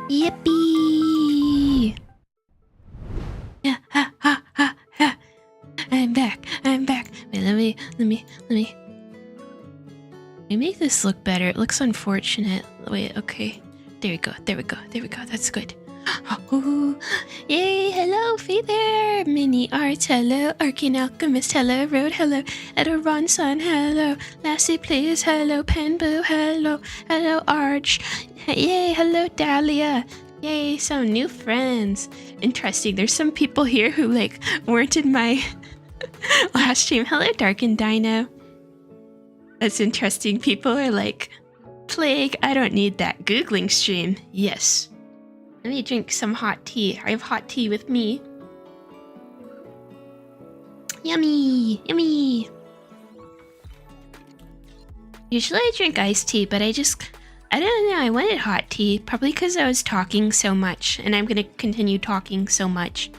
Yippee! Yeah, ha, ha, ha, ha. I'm back. Wait, let me make this look better. It looks unfortunate. Wait, okay. There we go. That's good. Oh, yay, hello, Faye there. Mini Arts, hello. Arcane Alchemist, hello. Road, hello. Edoron Sun, hello. Lassie, please, hello. Penboo, hello. Hello, Arch. Yay, hello, Dahlia. Yay, some new friends. Interesting, there's some people here who, like, weren't in my last stream. Hello, Dark and Dino. That's interesting. People are like, Plague, I don't need that. Googling stream. Yes. Let me drink some hot tea. I have hot tea with me. Yummy! Yummy! Usually I drink iced tea, but I don't know, I wanted hot tea. Probably because I was talking so much, and I'm gonna continue talking so much.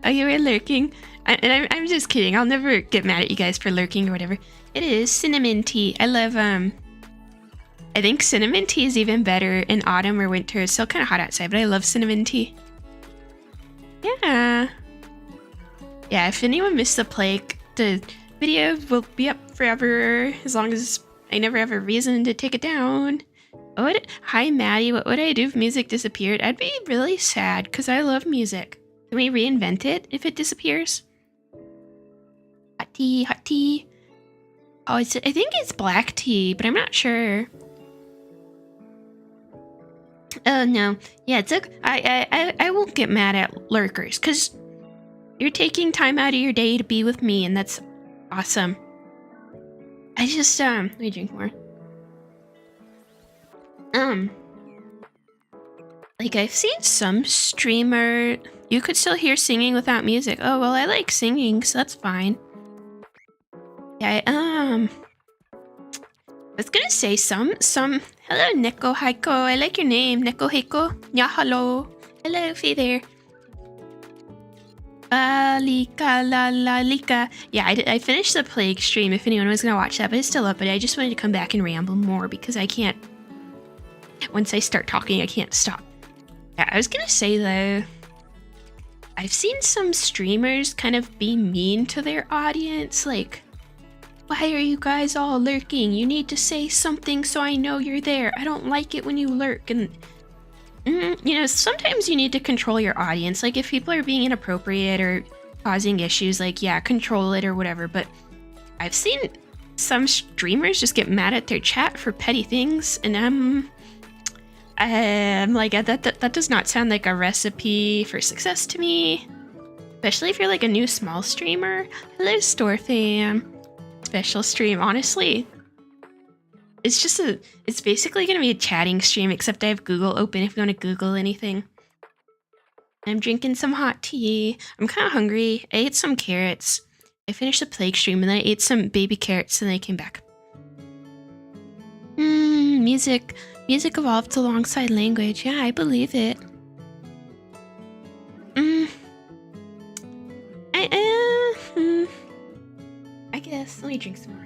Oh, you were lurking? I'm just kidding. I'll never get mad at you guys for lurking or whatever. It is cinnamon tea. I love, I think cinnamon tea is even better in autumn or winter. It's still kind of hot outside, but I love cinnamon tea. Yeah. Yeah, if anyone missed the plague, the video will be up forever as long as I never have a reason to take it down. Hi, Maddie. What would I do if music disappeared? I'd be really sad because I love music. Can we reinvent it if it disappears? Hot tea, hot tea. Oh, I think it's black tea, but I'm not sure. Oh no, yeah, it's okay. I won't get mad at lurkers because you're taking time out of your day to be with me, and that's awesome. I just let me drink more. Like I've seen some streamer, you could still hear singing without music. Oh well, I like singing, so that's fine. Yeah, I was gonna say some. Hello, Neko Haiko. I like your name, Neko Haiko. Yeah, hello. Hello, Faye there. Lika la la lika. Yeah, I finished the plague stream. If anyone was gonna watch that, but it's still up. But I just wanted to come back and ramble more because I can't. Once I start talking, I can't stop. Yeah, I was gonna say though, I've seen some streamers kind of be mean to their audience, like. Why are you guys all lurking? You need to say something so I know you're there. I don't like it when you lurk. And, you know, sometimes you need to control your audience. Like, if people are being inappropriate or causing issues, like, yeah, control it or whatever. But I've seen some streamers just get mad at their chat for petty things. And I'm like, that does not sound like a recipe for success to me. Especially if you're, like, a new small streamer. Hello, Store Fam. Special stream, honestly. It's basically gonna be a chatting stream, except I have Google open if you want to Google anything. I'm drinking some hot tea. I'm kind of hungry. I ate some carrots. I finished the plague stream and then I ate some baby carrots and then I came back. Music evolved alongside language. Yeah, I believe it. I guess. Let me drink some more.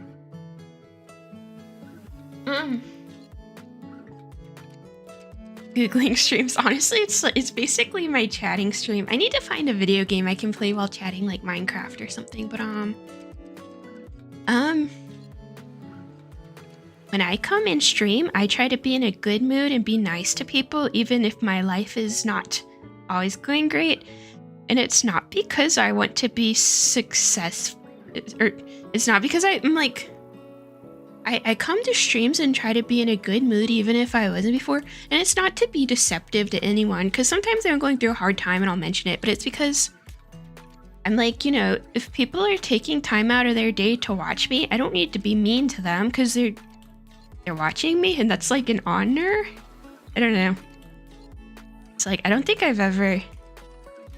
Googling streams. Honestly, it's basically my chatting stream. I need to find a video game I can play while chatting, like Minecraft or something. But when I come in stream, I try to be in a good mood and be nice to people, even if my life is not always going great. And it's not because I want to be successful. Or it's not because I'm like, I come to streams and try to be in a good mood even if I wasn't before, and it's not to be deceptive to anyone, because sometimes I'm going through a hard time and I'll mention it, but it's because I'm like, you know, if people are taking time out of their day to watch me, I don't need to be mean to them because they're watching me, and that's like an honor. I don't know. It's like, I don't think I've ever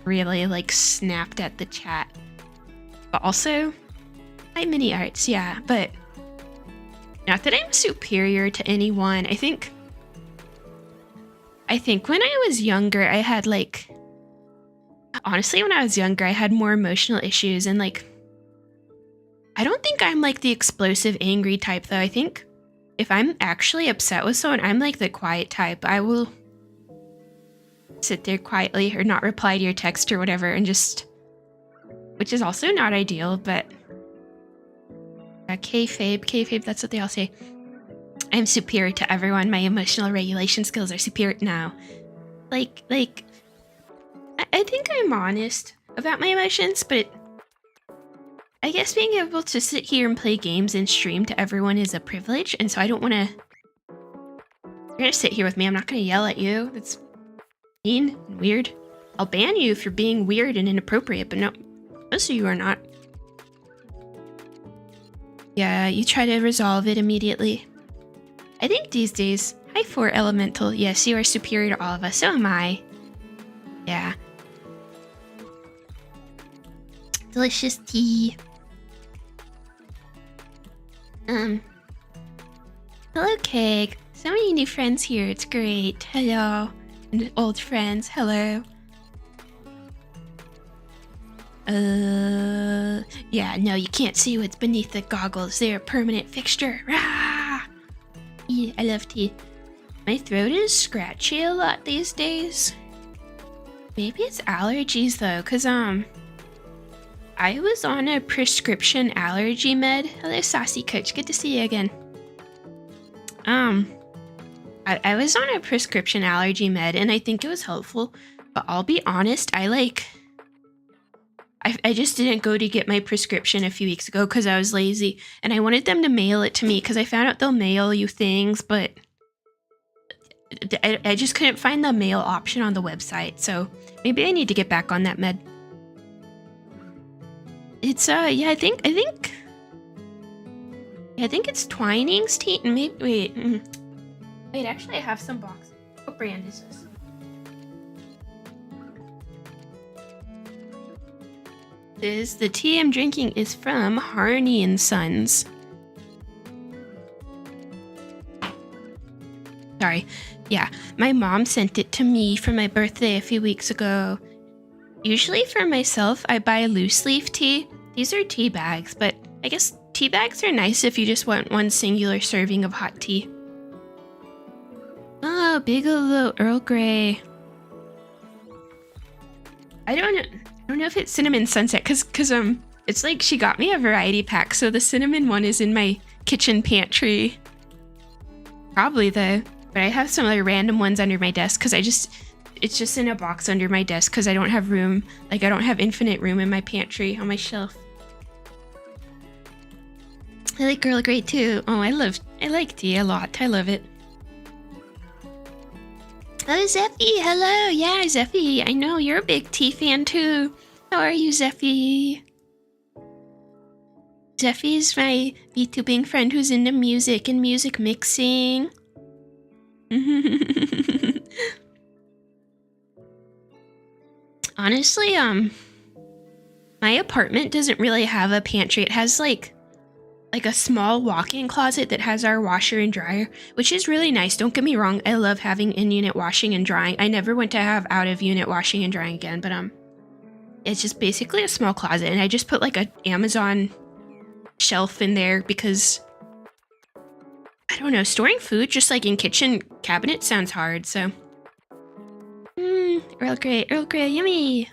really like snapped at the chat, but also hi, Mini Arts, yeah, but not that I'm superior to anyone. I think when I was younger, I had like, honestly, when I was younger, I had more emotional issues, and like, I don't think I'm like the explosive, angry type though. I think if I'm actually upset with someone, I'm like the quiet type. I will sit there quietly or not reply to your text or whatever and just, which is also not ideal, but kayfabe, that's what they all say. I'm superior to everyone. My emotional regulation skills are superior now. Like, I think I'm honest about my emotions, but I guess being able to sit here and play games and stream to everyone is a privilege, and so I don't want to... You're gonna sit here with me, I'm not gonna yell at you. That's mean and weird. I'll ban you for being weird and inappropriate, but no, most of you are not. Yeah, you try to resolve it immediately. I think these days, hi 4 Elemental, yes, you are superior to all of us, so am I. Yeah. Delicious tea. Hello, Cake. So many new friends here, it's great. Hello. And old friends, hello. Yeah, no, you can't see what's beneath the goggles. They're a permanent fixture. Rah! Yeah, I love tea. My throat is scratchy a lot these days. Maybe it's allergies though, cause I was on a prescription allergy med. Hello, Saucy Coach. Good to see you again. I was on a prescription allergy med, and I think it was helpful. But I'll be honest, I just didn't go to get my prescription a few weeks ago because I was lazy, and I wanted them to mail it to me because I found out they'll mail you things, but I just couldn't find the mail option on the website. So maybe I need to get back on that med. It's yeah, I think it's Twinings tea. Maybe wait, actually I have some boxes. What brand is this? The tea I'm drinking is from Harney and Sons. Sorry. Yeah, my mom sent it to me for my birthday a few weeks ago. Usually for myself, I buy loose leaf tea. These are tea bags, but I guess tea bags are nice if you just want one singular serving of hot tea. Oh, Bigelow Earl Grey. I don't know if it's Cinnamon Sunset, cause it's like she got me a variety pack, so the cinnamon one is in my kitchen pantry. Probably though, but I have some other random ones under my desk because it's just in a box under my desk because I don't have room. Like I don't have infinite room in my pantry on my shelf. I like Earl Grey too. Oh, I like tea a lot. I love it. Oh, Zeffy, hello. Yeah, Zeffy, I know you're a big tea fan too. How are you, Zeffy? Zeffy's my VTubing friend who's into music and music mixing. Honestly, my apartment doesn't really have a pantry. It has like a small walk-in closet that has our washer and dryer, which is really nice. Don't get me wrong, I love having in-unit washing and drying. I never went to have out-of-unit washing and drying again, but it's just basically a small closet, and I just put like an Amazon shelf in there because I don't know, storing food just like in kitchen cabinets sounds hard, so Earl Grey, yummy.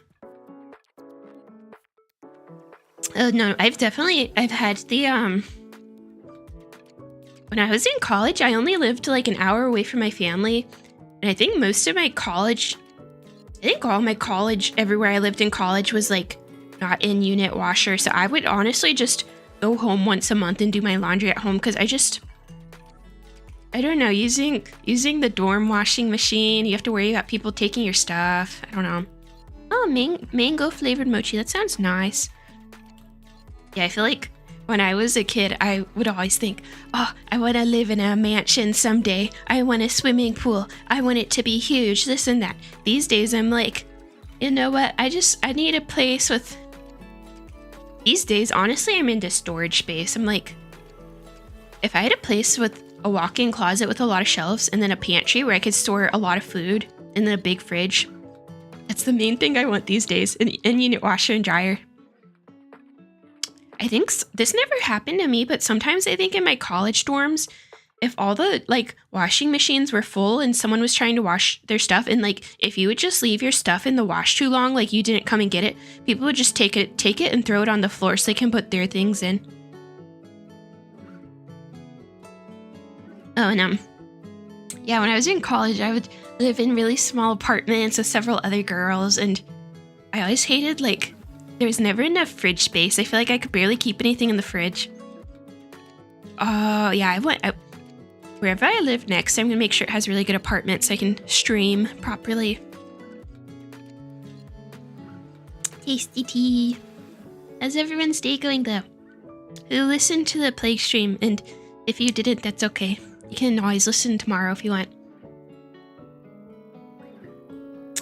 Oh no, I've had the when I was in college, I only lived like an hour away from my family, and I think most of my college, all my college, everywhere I lived in college was like not in unit washer, so I would honestly just go home once a month and do my laundry at home because I don't know, using the dorm washing machine, you have to worry about people taking your stuff. I don't know. Oh, mango flavored mochi, that sounds nice. Yeah, I feel like when I was a kid, I would always think, oh, I want to live in a mansion someday. I want a swimming pool. I want it to be huge, this and that. These days, I'm like, you know what? I need a place with... These days, honestly, I'm into storage space. I'm like, if I had a place with a walk-in closet with a lot of shelves and then a pantry where I could store a lot of food and then a big fridge, that's the main thing I want these days, an in-unit washer and dryer. I think this never happened to me, but sometimes I think in my college dorms, if all the like washing machines were full and someone was trying to wash their stuff, and like if you would just leave your stuff in the wash too long, like you didn't come and get it, people would just take it and throw it on the floor so they can put their things in. Oh, and yeah, when I was in college, I would live in really small apartments with several other girls, and I always hated, like, there was never enough fridge space. I feel like I could barely keep anything in the fridge. Oh, yeah, wherever I live next, I'm gonna make sure it has really good apartments so I can stream properly. Tasty tea. How's everyone's day going, though? Who listened to the plague stream, and if you didn't, that's okay. You can always listen tomorrow if you want.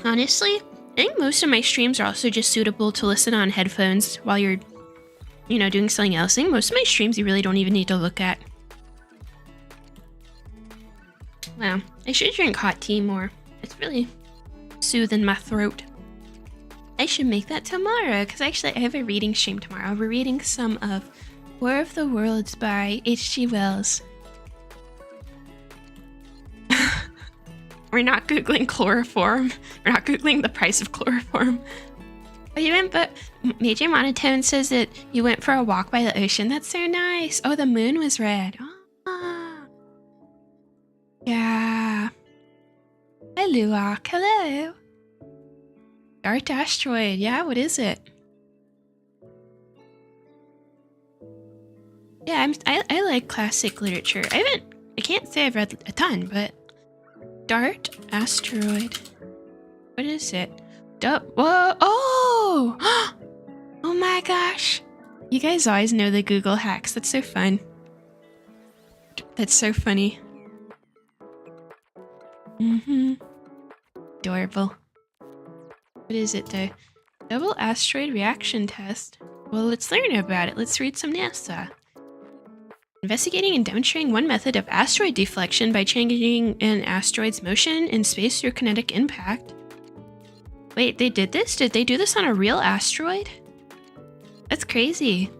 Honestly, I think most of my streams are also just suitable to listen on headphones while you're, you know, doing something else. I think most of my streams you really don't even need to look at. Wow, I should drink hot tea more. It's really soothing my throat. I should make that tomorrow, because actually I have a reading stream tomorrow. We're reading some of War of the Worlds by H.G. Wells. We're not Googling chloroform. We're not Googling the price of chloroform. But Major Monotone says that you went for a walk by the ocean. That's so nice. Oh, the moon was red. Oh. Yeah. Hello, Luwak. Hello. Dart asteroid. Yeah, what is it? Yeah, I like classic literature. I can't say I've read a ton, but Dart asteroid. What is it? Whoa! Oh! Oh my gosh! You guys always know the Google hacks. That's so fun. That's so funny. Adorable. What is it though? Double asteroid reaction test. Well, let's learn about it. Let's read some NASA. Investigating and demonstrating one method of asteroid deflection by changing an asteroid's motion in space through kinetic impact. Wait, they did this? Did they do this on a real asteroid? That's crazy.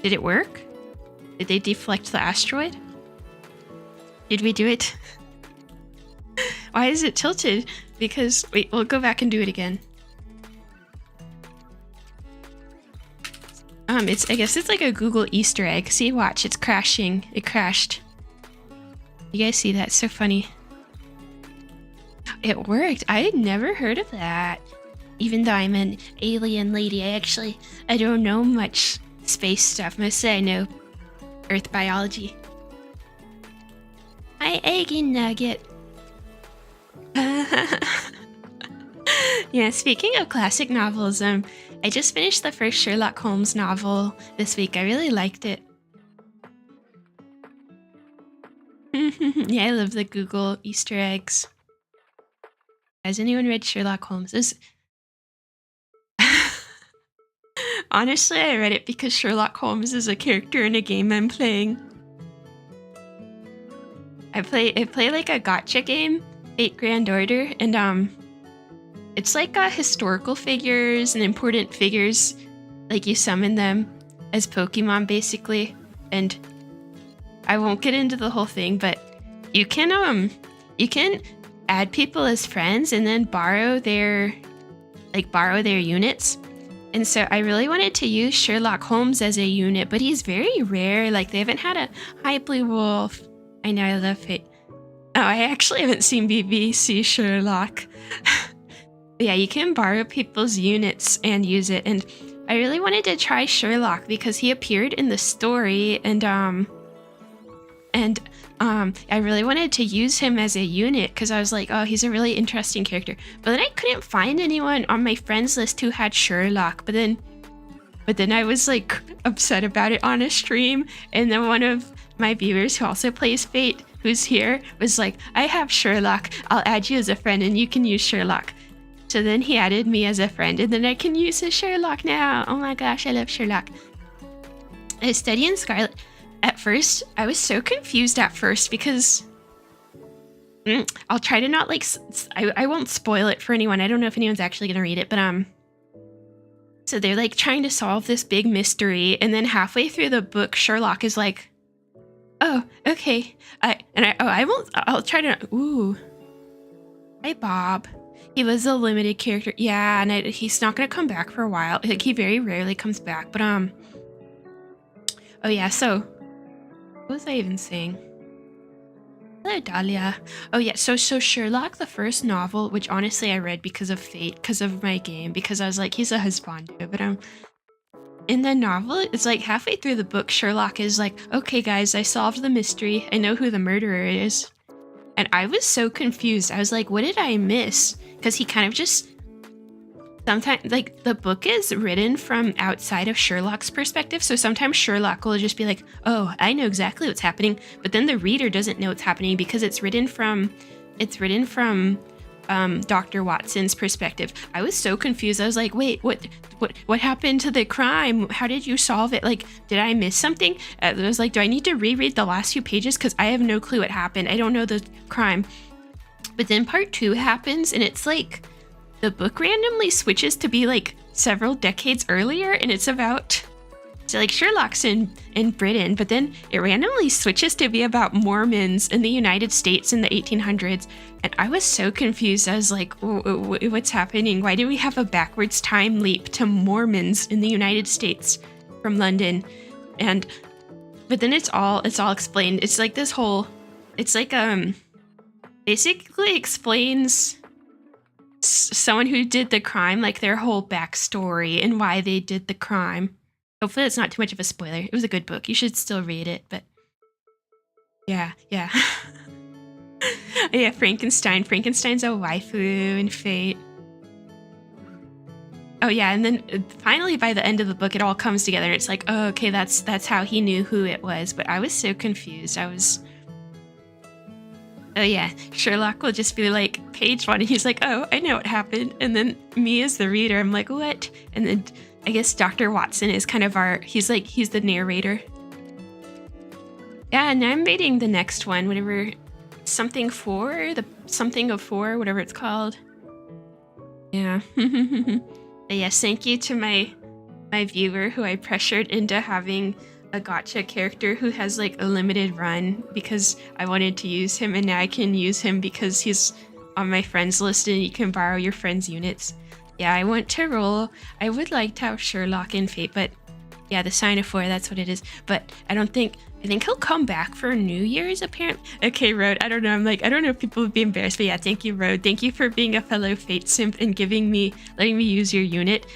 Did it work? Did they deflect the asteroid? Did we do it? Why is it tilted? Because, wait, we'll go back and do it again. I guess it's like a Google Easter egg. See, watch, it's crashing. It crashed. You guys see that? It's so funny. It worked. I had never heard of that. Even though I'm an alien lady, I don't know much space stuff. Mostly I know Earth biology. Hi, Eggy Nugget. Yeah, speaking of classic novels, I just finished the first Sherlock Holmes novel this week. I really liked it. Yeah, I love the Google Easter eggs. Has anyone read Sherlock Holmes? Honestly, I read it because Sherlock Holmes is a character in a game I'm playing. I play like a gacha game, 8 Grand Order, and it's like historical figures and important figures, like you summon them as Pokemon basically, and I won't get into the whole thing, but you can add people as friends and then borrow their units. And so I really wanted to use Sherlock Holmes as a unit, but he's very rare. Like, they haven't had a Hi Blue Wolf. I know, I love it. Oh, I actually haven't seen BBC Sherlock. Yeah, you can borrow people's units and use it. And I really wanted to try Sherlock because he appeared in the story, and I really wanted to use him as a unit because I was like, oh, he's a really interesting character. But then I couldn't find anyone on my friends list who had Sherlock. But then I was like upset about it on a stream, and then one of my viewers who also plays Fate, who's here, was like, I have Sherlock. I'll add you as a friend and you can use Sherlock. So then he added me as a friend, and then I can use his Sherlock now. Oh my gosh, I love Sherlock. I was studying Scarlet. At first, I was so confused at first because I'll try to not I won't spoil it for anyone. I don't know if anyone's actually gonna read it, but so they're like trying to solve this big mystery, and then halfway through the book, Sherlock is like, Oh, okay. I won't. I'll try to. Ooh. Hi, Bob. He was a limited character. Yeah, and he's not gonna come back for a while. Like, he very rarely comes back. But oh yeah. So what was I even saying? Hello, Dahlia. Oh yeah. So Sherlock, the first novel, which honestly I read because of fate, because of my game, because I was like, he's a husbando. But in the novel, it's like halfway through the book, Sherlock is like, okay, guys, I solved the mystery. I know who the murderer is. And I was so confused. I was like, what did I miss? Because he kind of just sometimes, like, the book is written from outside of Sherlock's perspective. So sometimes Sherlock will just be like, oh, I know exactly what's happening. But then the reader doesn't know what's happening because it's written from Dr. Watson's perspective. I was so confused. I was like, wait, what happened to the crime? How did you solve it? Like, did I miss something? I was like, do I need to reread the last few pages? Because I have no clue what happened. I don't know the crime. But then part 2 happens, and it's like the book randomly switches to be like several decades earlier, and it's about like Sherlock's in Britain, but then it randomly switches to be about Mormons in the United States in the 1800s. And I was so confused. I was like, what's happening? Why do we have a backwards time leap to Mormons in the United States from London? But then it's all explained. It's like this whole, it's like basically explains someone who did the crime, like their whole backstory and why they did the crime. Hopefully it's not too much of a spoiler. It was a good book. You should still read it, but yeah. Yeah, Frankenstein. Frankenstein's a waifu in Fate. Oh yeah, and then finally by the end of the book, it all comes together. It's like, oh, okay, that's how he knew who it was. But I was so confused. Oh yeah, Sherlock will just be like, page 1, and he's like, oh, I know what happened. And then me as the reader, I'm like, what? And then I guess Dr. Watson is kind of he's the narrator. Yeah, and I'm reading the next one, whatever, something of 4, whatever it's called. Yeah. But yes, thank you to my viewer who I pressured into having a gacha character who has like a limited run because I wanted to use him, and now I can use him because he's on my friends list and you can borrow your friends' units. Yeah, I want to roll. I would like to have Sherlock in Fate, but yeah, the sign of 4, that's what it is. But I think he'll come back for New Year's apparently. Okay, Road, I don't know. I'm like, I don't know if people would be embarrassed, but yeah, thank you, Road. Thank you for being a fellow Fate simp and letting me use your unit.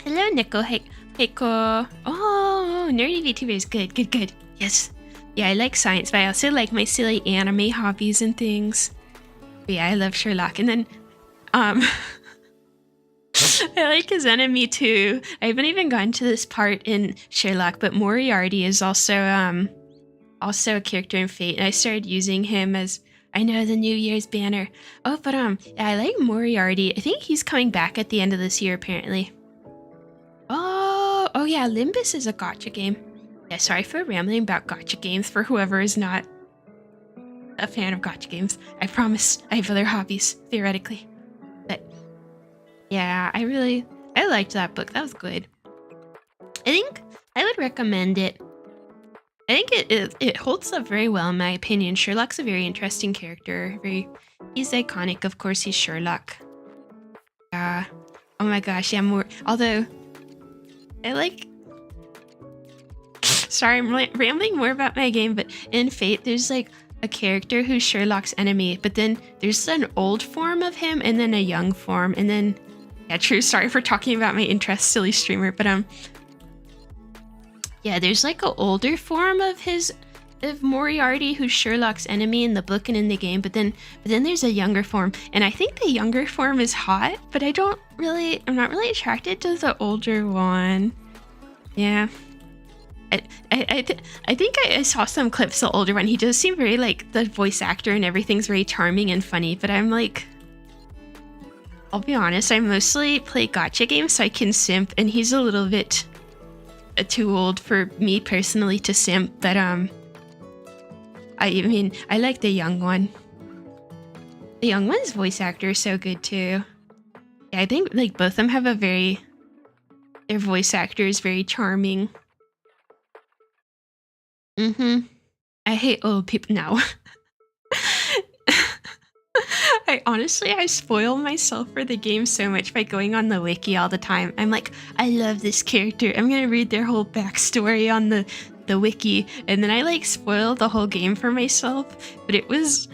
Hello, Nico. Heiko. Oh, nerdy VTubers. Good. Yes. Yeah, I like science, but I also like my silly anime hobbies and things. But yeah, I love Sherlock. And then, I like his enemy too. I haven't even gotten to this part in Sherlock, but Moriarty is also a character in Fate, and I started using him as, I know, the New Year's banner. Oh, but yeah, I like Moriarty. I think he's coming back at the end of this year, apparently. Oh yeah, Limbus is a gacha game. Yeah, sorry for rambling about gacha games for whoever is not a fan of gacha games. I promise I have other hobbies, theoretically. But yeah, I liked that book. That was good. I think I would recommend it. I think it holds up very well in my opinion. Sherlock's a very interesting character. He's iconic, of course. He's Sherlock. Oh my gosh, yeah, more. Although I like. Sorry, I'm rambling more about my game, but in Fate, there's like a character who's Sherlock's enemy, but then there's an old form of him and then a young form, and then yeah, true. Sorry for talking about my interests, silly streamer, but yeah, there's like an older form of Moriarty who's Sherlock's enemy in the book and in the game, but then there's a younger form, and I think the younger form is hot, but I'm not really attracted to the older one. Yeah. I think I saw some clips of the older one. He does seem very like the voice actor and everything's very charming and funny, but I'm like, I'll be honest, I mostly play gacha games so I can simp, and he's a little bit too old for me personally to simp, but I mean, I like the young one. The young one's voice actor is so good too. Yeah, I think like both of them have their voice actor is very charming. Mm-hmm. I hate old people now. I spoil myself for the game so much by going on the wiki all the time. I'm like, I love this character. I'm gonna read their whole backstory on the wiki, and then I like spoil the whole game for myself. But it was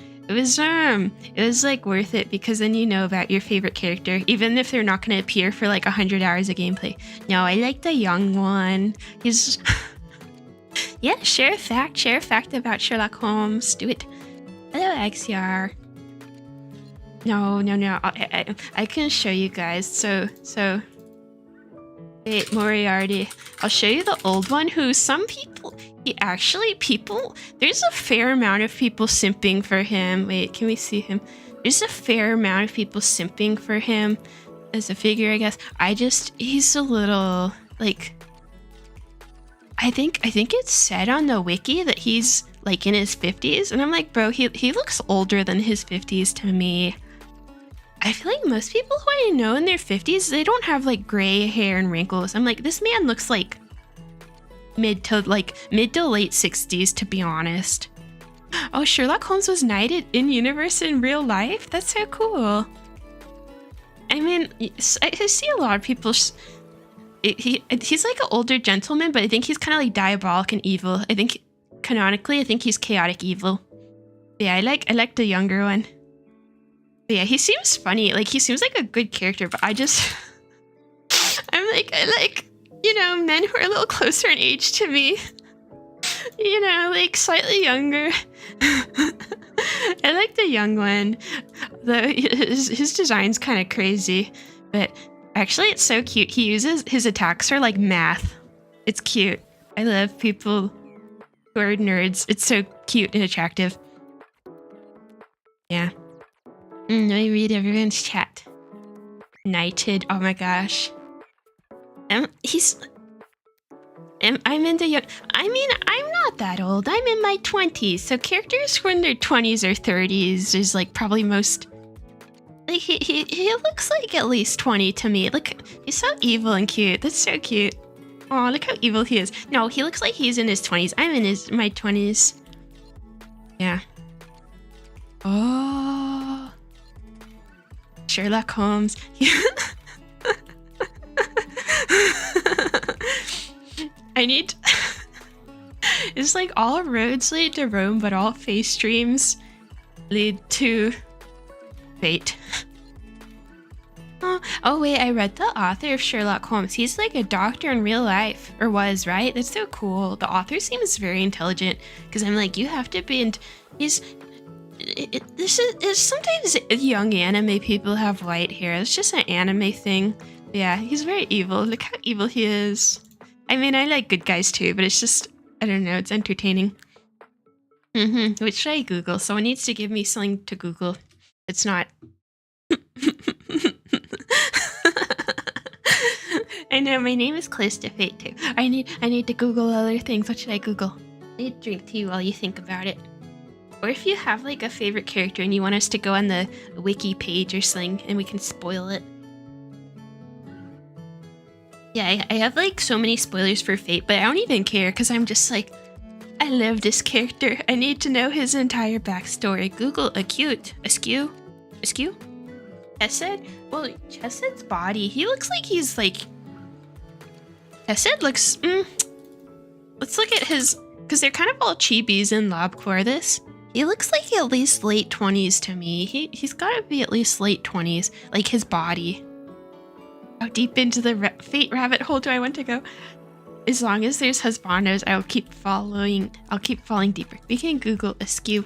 like worth it because then you know about your favorite character, even if they're not gonna appear for like 100 hours of gameplay. No, I like the young one. He's yeah, share a fact about Sherlock Holmes. Do it. Hello, XR. No. I can show you guys. So. Wait, Moriarty. I'll show you the old one who some people. There's a fair amount of people simping for him. Wait, can we see him? There's a fair amount of people simping for him as a figure, I guess. He's a little, like. I think it's said on the wiki that he's like in his 50s, and I'm like, bro, he looks older than his 50s to me. I feel like most people who I know in their 50s, they don't have like gray hair and wrinkles. I'm like, this man looks like mid to late 60s, to be honest. Oh, Sherlock Holmes was knighted in universe in real life? That's so cool. I mean, I see a lot of people. He's like an older gentleman, but I think he's kind of like diabolic and evil. I think canonically, he's chaotic evil. Yeah, I like the younger one. But yeah, he seems funny. Like, he seems like a good character, but I like, you know, men who are a little closer in age to me. You know, like slightly younger. I like the young one. His design's kind of crazy, but actually it's so cute. His attacks are like math. It's cute. I love people who are nerds. It's so cute and attractive. Yeah. Let me read everyone's chat. Knighted. Oh my gosh. I'm into young. I mean, I'm not that old. I'm in my 20s. So characters who are in their 20s or 30s is like probably most. Like he looks like at least 20 to me. Look, he's so evil and cute. That's so cute. Oh, look how evil he is. No, he looks like he's in his 20s. I'm in my 20s. Yeah. Oh. Sherlock Holmes. I need. It's like all roads lead to Rome, but all face streams lead to fate. Oh wait, I read the author of Sherlock Holmes. He's like a doctor in real life, or was, right? That's so cool. The author seems very intelligent, because I'm like, you have to be. This is sometimes young anime people have white hair. It's just an anime thing. Yeah, he's very evil. Look how evil he is. I mean, I like good guys too, but it's just, I don't know, it's entertaining. What should I Google? Someone needs to give me something to Google. It's not. I know, my name is close to fate too. I need to Google other things. What should I Google? I need to drink tea while you think about it. Or if you have like a favorite character and you want us to go on the wiki page or something and we can spoil it. Yeah, I have like so many spoilers for Fate, but I don't even care because I'm just like, I love this character. I need to know his entire backstory. Google askew? Chesed? Well, Chesed's body, he looks like he's like... Chesed looks... Let's look at his... Because they're kind of all chibis in LobCore this. He looks like at least late 20s to me. He's got to be at least late 20s. Like his body. How deep into the fate rabbit hole do I want to go? As long as there's husbandos, I'll keep falling deeper. We can Google askew.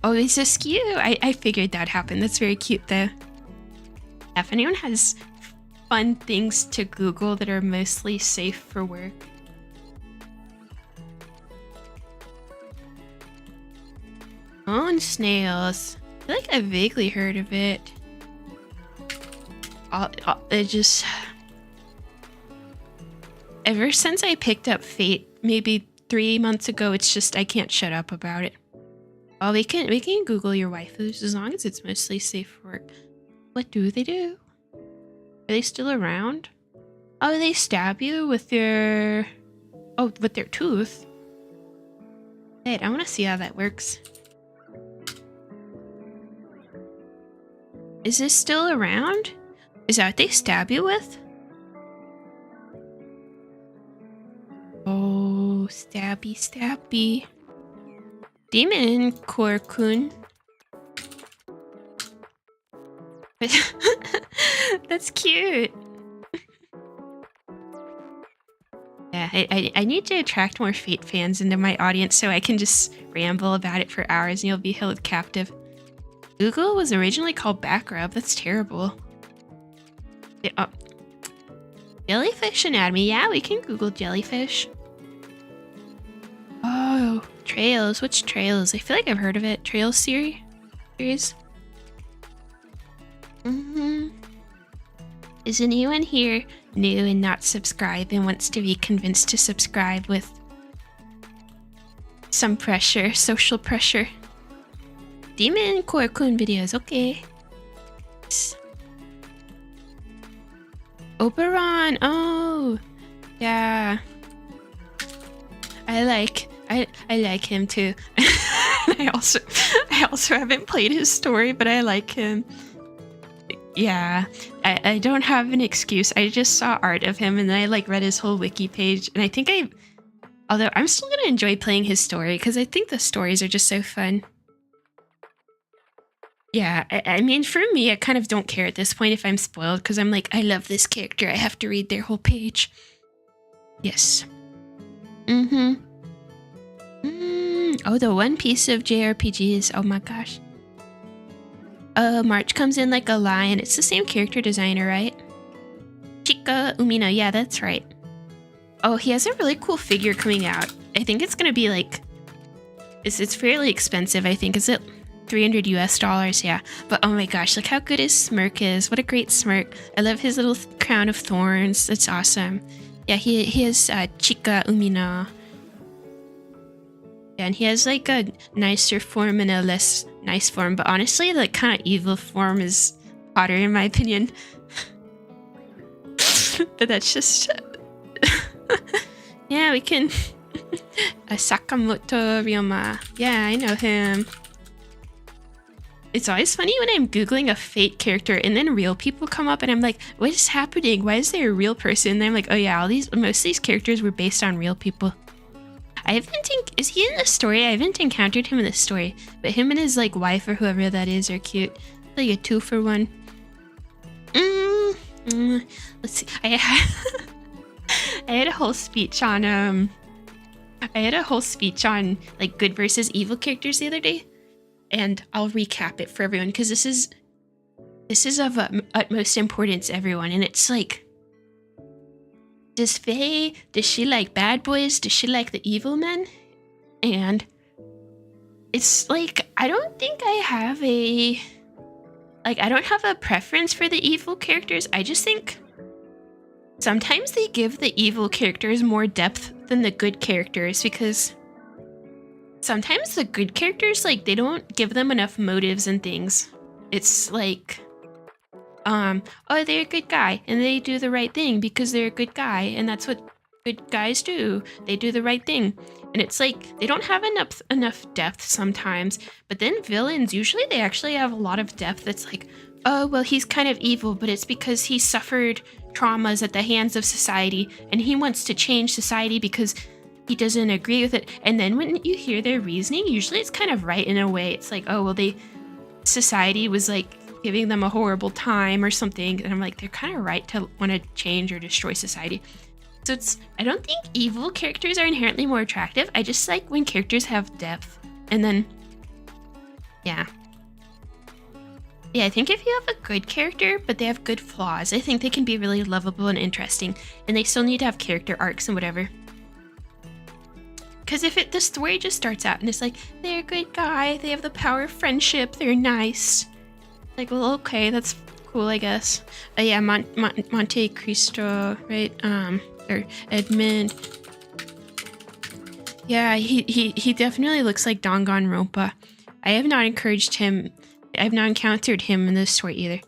Oh, it's askew. I figured that happened. That's very cute though. If anyone has fun things to Google that are mostly safe for work. Oh, snails. I feel like I vaguely heard of it. It just... Ever since I picked up Fate, maybe 3 months ago, it's just I can't shut up about it. Well, we can Google your waifus as long as it's mostly safe for work. What do they do? Are they still around? Oh, they stab you with their... Oh, with their tooth. Wait, I want to see how that works. Is this still around? Is that what they stab you with? Oh, stabby, stabby. Demon Korkun. That's cute. Yeah, I need to attract more Fate fans into my audience so I can just ramble about it for hours and you'll be held captive. Google was originally called Backrub. That's terrible. Yeah, oh. Jellyfish anatomy. Yeah, we can Google jellyfish. Oh, Trails. Which Trails? I feel like I've heard of it. Trails series? Is anyone here new and not subscribed and wants to be convinced to subscribe with some pressure, social pressure? Demon Korkun videos, okay. Oberon, oh, yeah. I like him too. I also haven't played his story, but I like him. Yeah, I don't have an excuse. I just saw art of him and then I like read his whole wiki page and I think although I'm still gonna enjoy playing his story because I think the stories are just so fun. Yeah, I mean for me I kind of don't care at this point if I'm spoiled because I'm like, I love this character. I have to read their whole page. Yes. Oh, the One Piece of JRPGs. Oh my gosh. March comes in like a lion. It's the same character designer, right? Chika Umino. Yeah, that's right. Oh, he has a really cool figure coming out. I think it's gonna be like... It's fairly expensive, I think. Is it $300 US? Yeah. But oh my gosh, look how good his smirk is. What a great smirk. I love his little crown of thorns. That's awesome. Yeah, he has Chika Umino. Yeah, and he has like a nicer form and a less nice form, but honestly, the kind of evil form is hotter in my opinion. But that's just... Yeah, we can... Sakamoto Ryoma. Yeah, I know him. It's always funny when I'm Googling a Fate character and then real people come up and I'm like, what is happening? Why is there a real person? And I'm like, oh yeah, most of these characters were based on real people. Is he in the story? I haven't encountered him in the story, but him and his like wife or whoever that is are cute. Like a 2-for-1. Let's see. I had a whole speech on like good versus evil characters the other day, and I'll recap it for everyone because this is of utmost importance to everyone, and it's like, does she like bad boys? Does she like the evil men? And it's like, I don't think I have a preference for the evil characters. I just think sometimes they give the evil characters more depth than the good characters because sometimes the good characters, like, they don't give them enough motives and things. It's like, oh, they're a good guy and they do the right thing because they're a good guy and that's what good guys do. They do the right thing. And it's like, they don't have enough depth sometimes, but then villains, usually they actually have a lot of depth. It's like, oh, well, he's kind of evil, but it's because he suffered traumas at the hands of society and he wants to change society because he doesn't agree with it. And then when you hear their reasoning, usually it's kind of right in a way. It's like, oh, well, society was like giving them a horrible time or something. And I'm like, they're kind of right to want to change or destroy society. So I don't think evil characters are inherently more attractive. I just like when characters have depth. And then, yeah. Yeah, I think if you have a good character, but they have good flaws, I think they can be really lovable and interesting. And they still need to have character arcs and whatever. Because if the story just starts out and it's like, they're a good guy, they have the power of friendship, they're nice. Like, well, okay, that's cool, I guess. Yeah, Monte Cristo, right? Or Edmund. Yeah, he definitely looks like Danganronpa. I have not encountered him in this story either.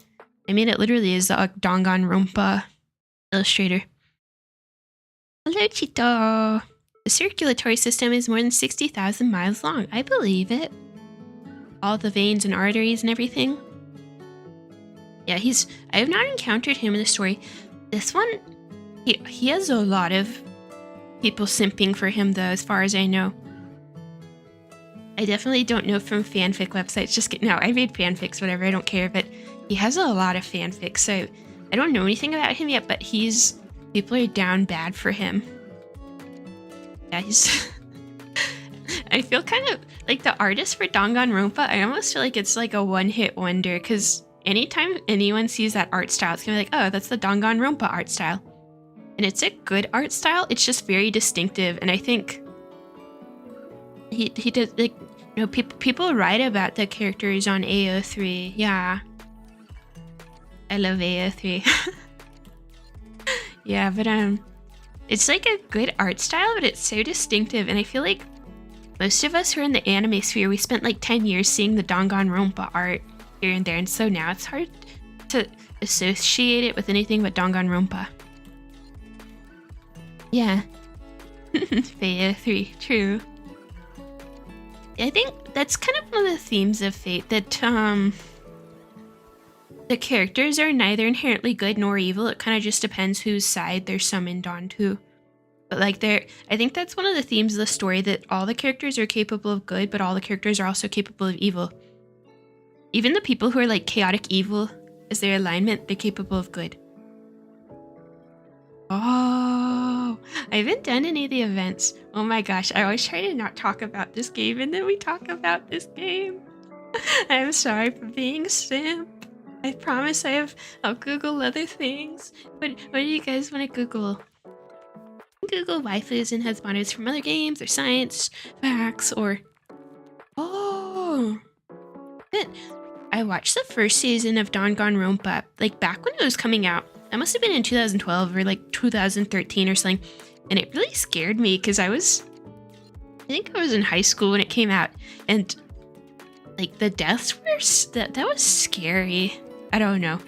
I mean, it literally is the Danganronpa illustrator. Hello, Chito. The circulatory system is more than 60,000 miles long. I believe it. All the veins and arteries and everything. Yeah, I have not encountered him in the story. This one, he has a lot of people simping for him, though, as far as I know. I definitely don't know from fanfic websites. No, I read fanfics, whatever, I don't care, but he has a lot of fanfics, so I don't know anything about him yet, but people are down bad for him. Yeah, I feel kind of like the artist for Danganronpa. I almost feel like it's like a one-hit wonder, because anytime anyone sees that art style, it's gonna be like, oh, that's the Danganronpa art style. And it's a good art style, it's just very distinctive, and I think he does, like, you know, people write about the characters on AO3. Yeah. I love AO3. Yeah, but it's like a good art style, but it's so distinctive, and I feel like most of us who are in the anime sphere, we spent like 10 years seeing the Danganronpa art here and there, and so now it's hard to associate it with anything but Danganronpa. Yeah. AO3, true. I think that's kind of one of the themes of Fate, that the characters are neither inherently good nor evil. It kind of just depends whose side they're summoned onto. But like I think that's one of the themes of the story, that all the characters are capable of good, but all the characters are also capable of evil. Even the people who are like chaotic evil as their alignment, they're capable of good. Oh, I haven't done any of the events. Oh my gosh, I always try to not talk about this game, and then we talk about this game. I'm sorry for being a simp. I promise I'll Google other things. What do you guys want to Google? Google waifus and husbandos from other games, or science, facts, or... Oh! I watched the first season of Danganronpa, like back when it was coming out. That must have been in 2012 or like 2013 or something. And it really scared me because I think I was in high school when it came out. And like the deaths were, that was scary. I don't know.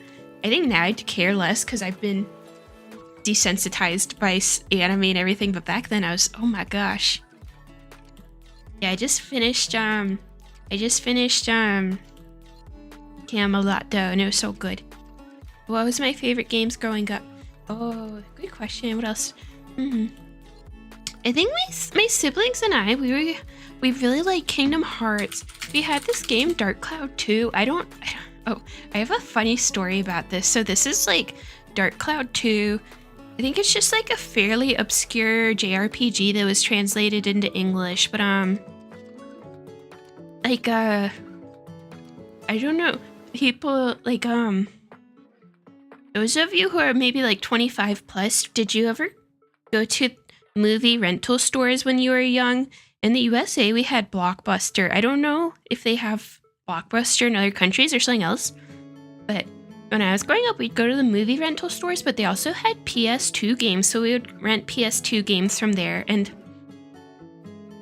I think now I'd care less because I've been desensitized by anime and everything. But back then I was, oh my gosh. Yeah, I just finished Camelot though, and it was so good. What was my favorite games growing up? Oh, good question. What else? I think my siblings and I, we really like Kingdom Hearts. We had this game, Dark Cloud 2. I have a funny story about this. So this is like Dark Cloud 2. I think it's just like a fairly obscure JRPG that was translated into English, but like I don't know, people like those of you who are maybe like 25 plus, did you ever go to movie rental stores when you were young? In the USA, we had Blockbuster. I don't know if they have Blockbuster in other countries or something else, but when I was growing up, we'd go to the movie rental stores, but they also had PS2 games, so we would rent PS2 games from there. And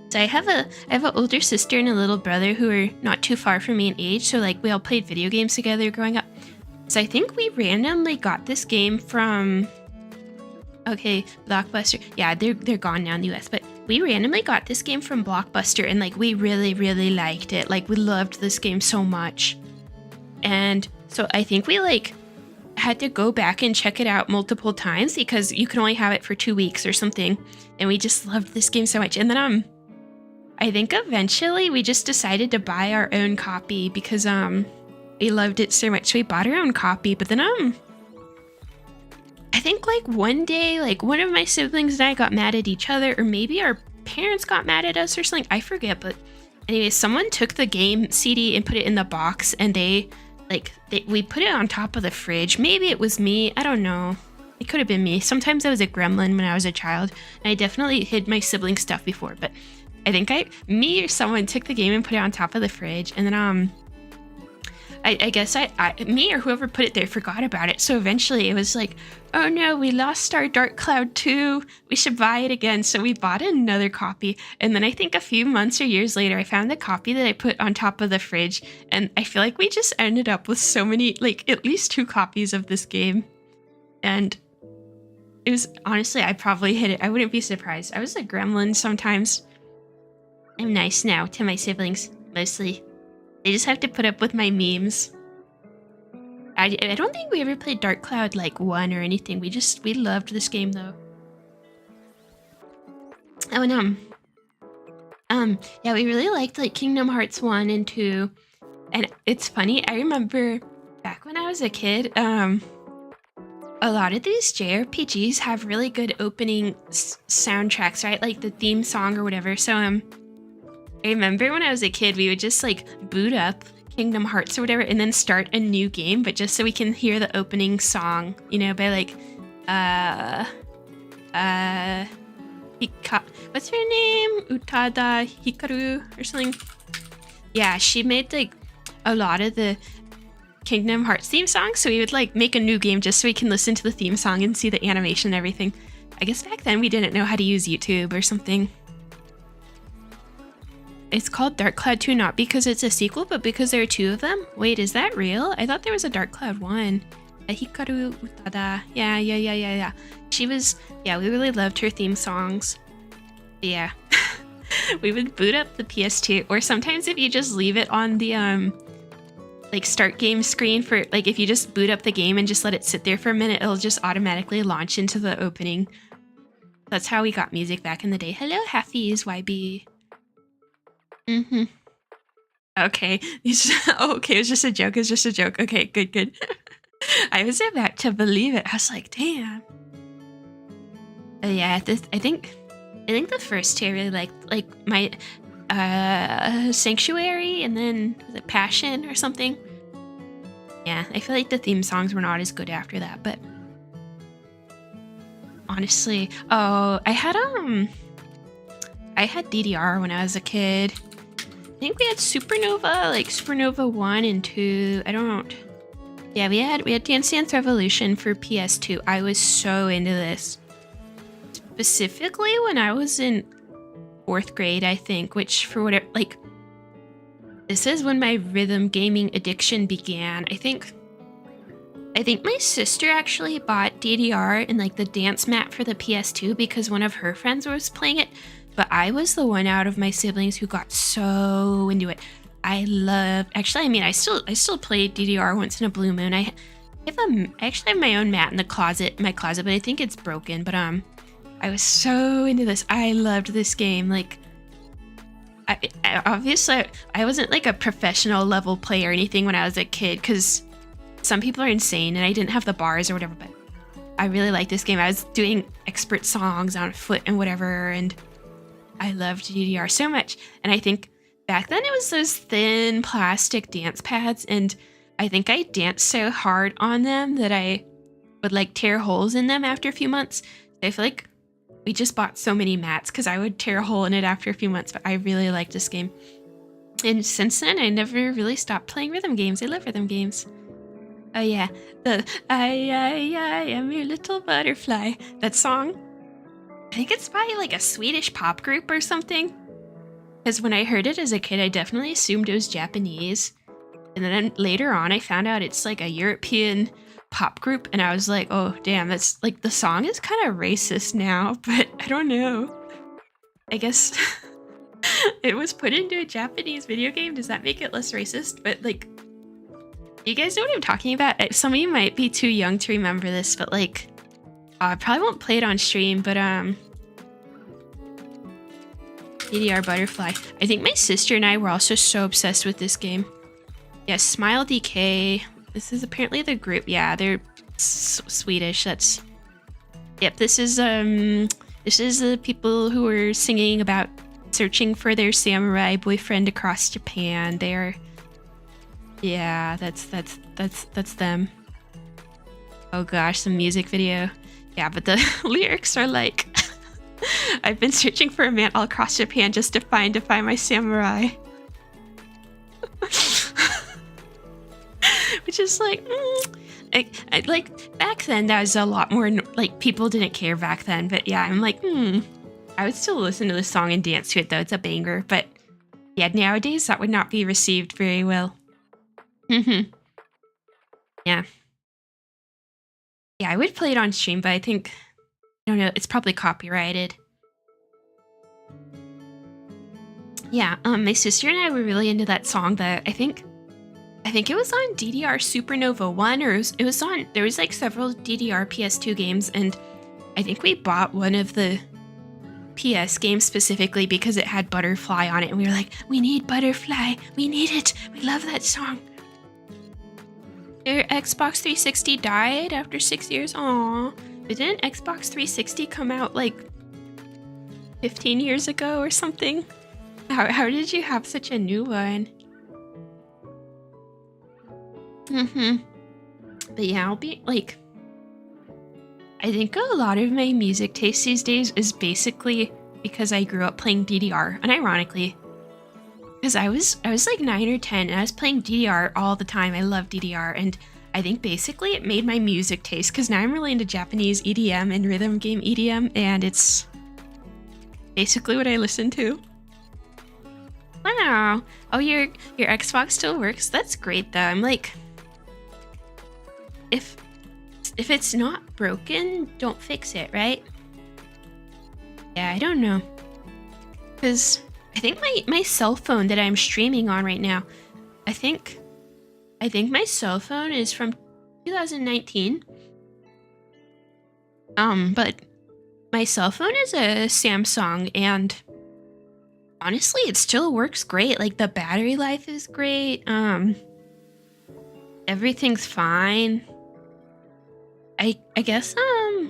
so I have an older sister and a little brother who are not too far from me in age, so like we all played video games together growing up. So I think we randomly got this game from, okay, Blockbuster. Yeah, they're gone now in the US, but we randomly got this game from Blockbuster, and like we really, really liked it. Like we loved this game so much. And so I think we like had to go back and check it out multiple times because you can only have it for 2 weeks or something. And we just loved this game so much. And then I think eventually we just decided to buy our own copy because we loved it so much. So we bought our own copy, but then I think like one day, like one of my siblings and I got mad at each other, or maybe our parents got mad at us or something. I forget, but anyway, someone took the game CD and put it in the box, and we put it on top of the fridge. Maybe it was me. I don't know. It could have been me. Sometimes I was a gremlin when I was a child, and I definitely hid my sibling stuff before, but I think me or someone took the game and put it on top of the fridge, and then I guess me or whoever put it there forgot about it. So eventually it was like, oh no, we lost our Dark Cloud 2. We should buy it again. So we bought another copy. And then I think a few months or years later, I found the copy that I put on top of the fridge. And I feel like we just ended up with so many, like at least 2 copies of this game. And It was honestly, I probably hit it. I wouldn't be surprised. I was a gremlin sometimes. I'm nice now to my siblings, mostly. They just have to put up with my memes. I don't think we ever played Dark Cloud like 1 or anything. We loved this game though. Oh, and yeah, we really liked like Kingdom Hearts 1 and 2. And it's funny, I remember back when I was a kid, a lot of these JRPGs have really good opening soundtracks, right? Like the theme song or whatever. So I remember when I was a kid, we would just like boot up Kingdom Hearts or whatever and then start a new game, but just so we can hear the opening song, you know, by like what's her name? Utada Hikaru or something. Yeah, she made like a lot of the Kingdom Hearts theme songs, so we would like make a new game just so we can listen to the theme song and see the animation and everything. I guess back then we didn't know how to use YouTube or something. It's called Dark Cloud 2 not because it's a sequel, but because there are 2 of them. Wait, is that real? I thought there was a Dark Cloud 1. Hikaru Utada. Yeah. She was, yeah, we really loved her theme songs. But yeah. We would boot up the PS2, or sometimes if you just leave it on the like start game screen for like if you just boot up the game and just let it sit there for a minute, it'll just automatically launch into the opening. That's how we got music back in the day. Hello, Halfies, YB. Okay. Okay, it was just a joke. Okay, good. I was about to believe it. I was like, damn. Yeah, I think the first 2 I really liked, like my Sanctuary, and then was it Passion or something? Yeah, I feel like the theme songs were not as good after that, but honestly, oh, I had DDR when I was a kid. I think we had Supernova, like Supernova 1 and 2. I don't. Yeah, we had Dance Dance Revolution for PS2. I was so into this. Specifically when I was in 4th grade, I think, which for whatever, like, this is when my rhythm gaming addiction began. I think my sister actually bought DDR and like the dance map for the PS2 because one of her friends was playing it, but I was the one out of my siblings who got so into it. I still play DDR once in a blue moon. I actually have my own mat in my closet, but I think it's broken. But I was so into this. I loved this game. Like, obviously I wasn't like a professional level player or anything when I was a kid, because some people are insane and I didn't have the bars or whatever, but I really liked this game. I was doing expert songs on foot and whatever, and I loved DDR so much. And I think back then it was those thin plastic dance pads, and I think I danced so hard on them that I would like tear holes in them after a few months. I feel like we just bought so many mats because I would tear a hole in it after a few months, but I really liked this game. And since then, I never really stopped playing rhythm games. I love rhythm games. Oh yeah, the I am your little butterfly. That song, I think it's by like a Swedish pop group or something. Because when I heard it as a kid, I definitely assumed it was Japanese. And then later on, I found out it's like a European pop group, and I was like, oh damn, that's like, the song is kind of racist now, but I don't know. I guess it was put into a Japanese video game. Does that make it less racist? But like, you guys know what I'm talking about? Some of you might be too young to remember this, but like, I probably won't play it on stream, but DDR Butterfly. I think my sister and I were also so obsessed with this game. Yeah, Smile DK. This is apparently the group. Yeah, they're Swedish. That's, yep. This is the people who were singing about searching for their samurai boyfriend across Japan. They're, yeah, that's them. Oh gosh, the music video. Yeah, but the lyrics are like, I've been searching for a man all across Japan just to find my samurai. Which is like, like back then that was a lot more, like, people didn't care back then, but yeah, I'm like, I would still listen to this song and dance to it though. It's a banger, but yeah, nowadays that would not be received very well. Yeah. Yeah, I would play it on stream, but I think don't know. It's probably copyrighted. Yeah, my sister and I were really into that song that I think it was on DDR Supernova 1, or it was on, there was like several DDR PS2 games, and I think we bought one of the PS games specifically because it had Butterfly on it, and we were like, we need Butterfly, we need it, we love that song. Their Xbox 360 died after 6 years. Aww. Didn't Xbox 360 come out like 15 years ago or something? How did you have such a new one? But yeah, I'll be like, I think a lot of my music taste these days is basically because I grew up playing DDR, and ironically, because I was like 9 or 10 and I was playing DDR all the time. I love DDR, and I think basically it made my music taste, because now I'm really into Japanese EDM and rhythm game EDM, and it's basically what I listen to. Wow. Oh, your Xbox still works? That's great though. I'm like, if it's not broken, don't fix it, right? Yeah, I don't know. Because I think my cell phone that I'm streaming on right now, I think my cell phone is from 2019. But my cell phone is a Samsung, and honestly, it still works great. Like, the battery life is great. Everything's fine. I guess, I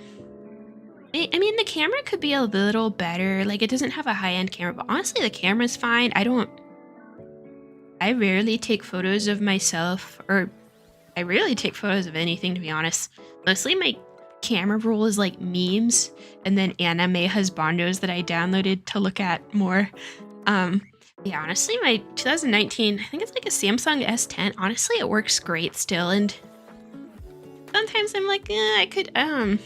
mean, the camera could be a little better. Like, it doesn't have a high-end camera, but honestly, the camera's fine. I rarely take photos of myself, or I rarely take photos of anything, to be honest. Mostly my camera roll is like memes, and then anime husbandos that I downloaded to look at more. Yeah, honestly, my 2019, I think it's like a Samsung S10. Honestly, it works great still, and sometimes I'm like, I could, I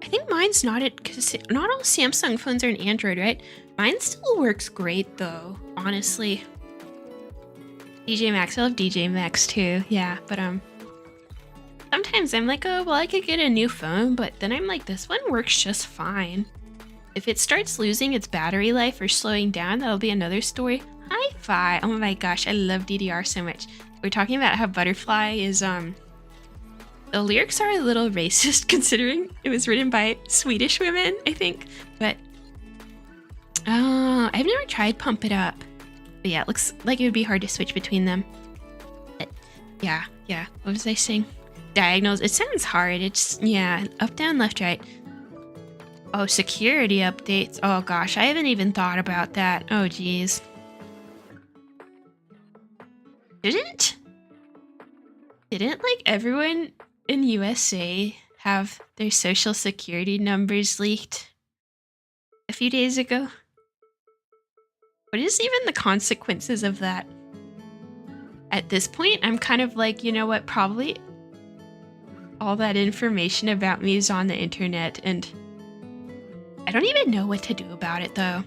think mine's not it, because not all Samsung phones are an Android, right? Mine still works great though, honestly. DJ Max, I love DJ Max too, yeah, but sometimes I'm like, oh, well, I could get a new phone, but then I'm like, this one works just fine. If it starts losing its battery life or slowing down, that'll be another story. Hi-Fi, oh my gosh, I love DDR so much. We're talking about how Butterfly is, the lyrics are a little racist considering it was written by Swedish women, I think, but I've never tried Pump It Up. But yeah, it looks like it would be hard to switch between them. But yeah, what was I saying? Diagonals, it sounds hard. It's, yeah, up, down, left, right. Oh, security updates. Oh gosh, I haven't even thought about that. Oh geez. Didn't like everyone in USA have their social security numbers leaked a few days ago? What is even the consequences of that? At this point, I'm kind of like, you know what, probably all that information about me is on the internet, and I don't even know what to do about it though.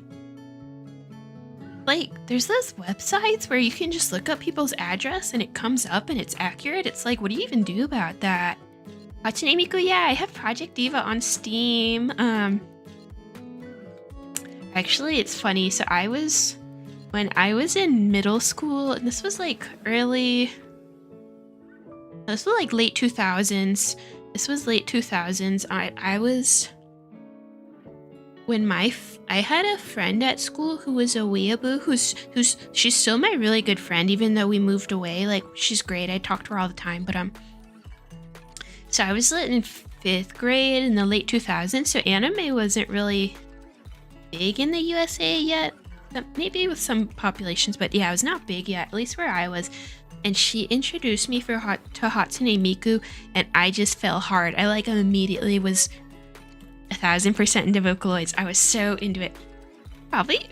Like, there's those websites where you can just look up people's address and it comes up and it's accurate. It's like, what do you even do about that? Hatsune Miku, yeah, I have Project Diva on Steam. Actually, it's funny. So when I was in middle school, and this was like late 2000s. This was late 2000s. I had a friend at school who was a weeaboo, she's still my really good friend, even though we moved away. Like, she's great. I talk to her all the time, but so I was in 5th grade in the late 2000s, so anime wasn't really big in the USA yet. Maybe with some populations, but yeah, it was not big yet, at least where I was. And she introduced me to Hatsune Miku, and I just fell hard. I like immediately was 1000% into Vocaloids. I was so into it. Probably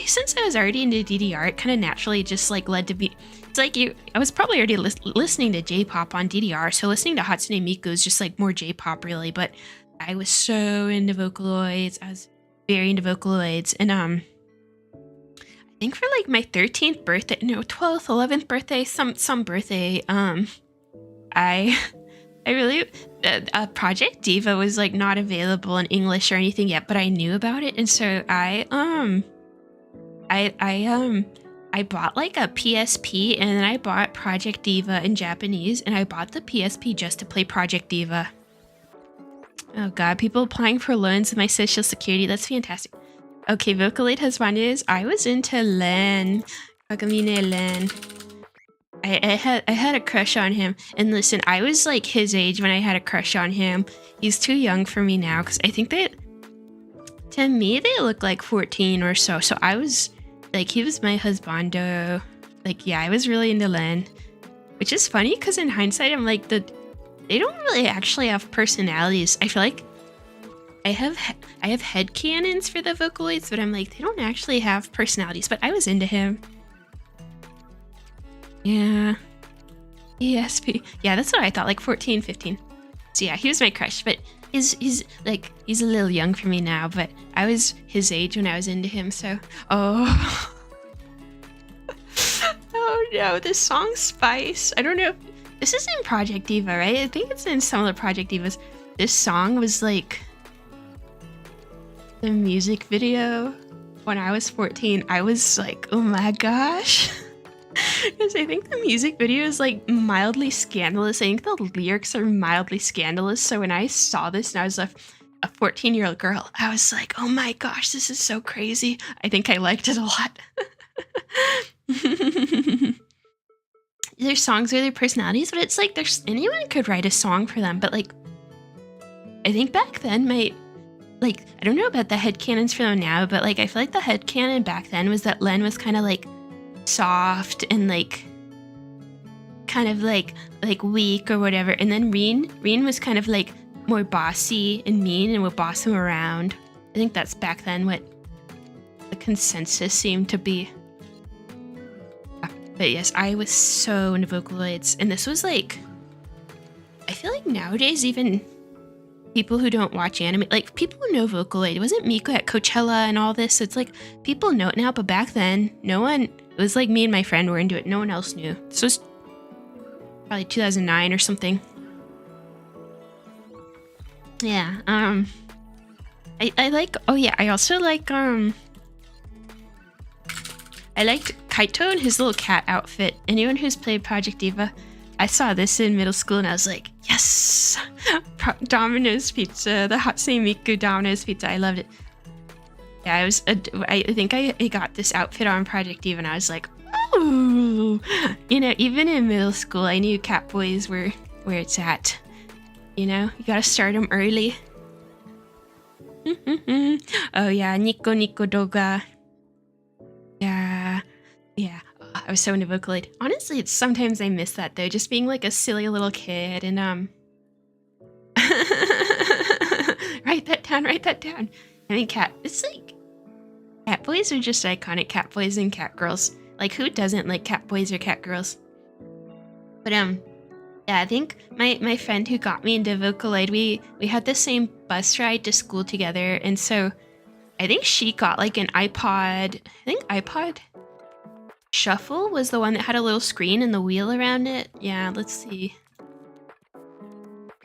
since I was already into DDR, it kind of naturally just like led to be. It's like I was probably already listening to J-pop on DDR, so listening to Hatsune Miku is just like more J-pop really. But I was so into Vocaloids. I was very into Vocaloids, and I think for like my 13th birthday, no, 12th, 11th birthday, some birthday, I I really Project Diva was like not available in English or anything yet, but I knew about it, and so I bought like a PSP, and then I bought Project Diva in Japanese, and I bought the PSP just to play Project Diva. Oh god, people applying for loans in my social security. That's fantastic. Okay, Vocaloid Husbandes. I was into Len. Kagamine Len. I had a crush on him. And listen, I was like his age when I had a crush on him. He's too young for me now, because I think that to me they look like 14 or so. So I was like, he was my husbando. Like, yeah, I was really into Len. Which is funny because in hindsight I'm like, they don't really actually have personalities. I feel like I have headcanons for the Vocaloids, but I'm like, they don't actually have personalities. But I was into him. Yeah. ESP. Yeah, that's what I thought, like 14, 15. So yeah, he was my crush, but he's a little young for me now, but I was his age when I was into him, so oh. Oh no, this song Spice. I don't know if this is in Project Diva, right? I think it's in some of the Project Divas. This song was like the music video when I was 14. I was like, oh my gosh. Because I think the music video is like mildly scandalous. I think the lyrics are mildly scandalous. So when I saw this and I was a 14-year-old girl, I was like, oh my gosh, this is so crazy. I think I liked it a lot. Their songs are their personalities, but it's like anyone could write a song for them. But like, I think back then I don't know about the headcanons for them now, but like I feel like the headcanon back then was that Len was kind of like soft and like kind of like weak or whatever, and then Reen was kind of like more bossy and mean and would boss him around. I think that's back then what the consensus seemed to be. But yes, I was so into Vocaloids, and this was like, I feel like nowadays even people who don't watch anime, like people who know Vocaloid, it wasn't Miko at Coachella and all this, so it's like people know it now, but back then no one, it was like me and my friend were into it, no one else knew. This was probably 2009 or something. Yeah, I like, oh yeah, I also like, I liked Kaito and his little cat outfit. Anyone who's played Project Diva, I saw this in middle school and I was like, yes! Domino's Pizza, the Hatsune Miku Domino's Pizza, I loved it. Yeah, I think I got this outfit on Project Diva and I was like, oh! You know, even in middle school, I knew cat boys were where it's at. You know, you gotta start them early. Oh yeah, Nico Nico Doga. Yeah. Oh, I was so into Vocaloid. Honestly, it's sometimes I miss that though, just being like a silly little kid and write that down. I mean, it's like cat boys are just iconic. Cat boys and cat girls. Like, who doesn't like cat boys or cat girls? But yeah, I think my friend who got me into Vocaloid, we had the same bus ride to school together, and so I think she got like an iPod. I think iPod Shuffle was the one that had a little screen and the wheel around it. Yeah, let's see.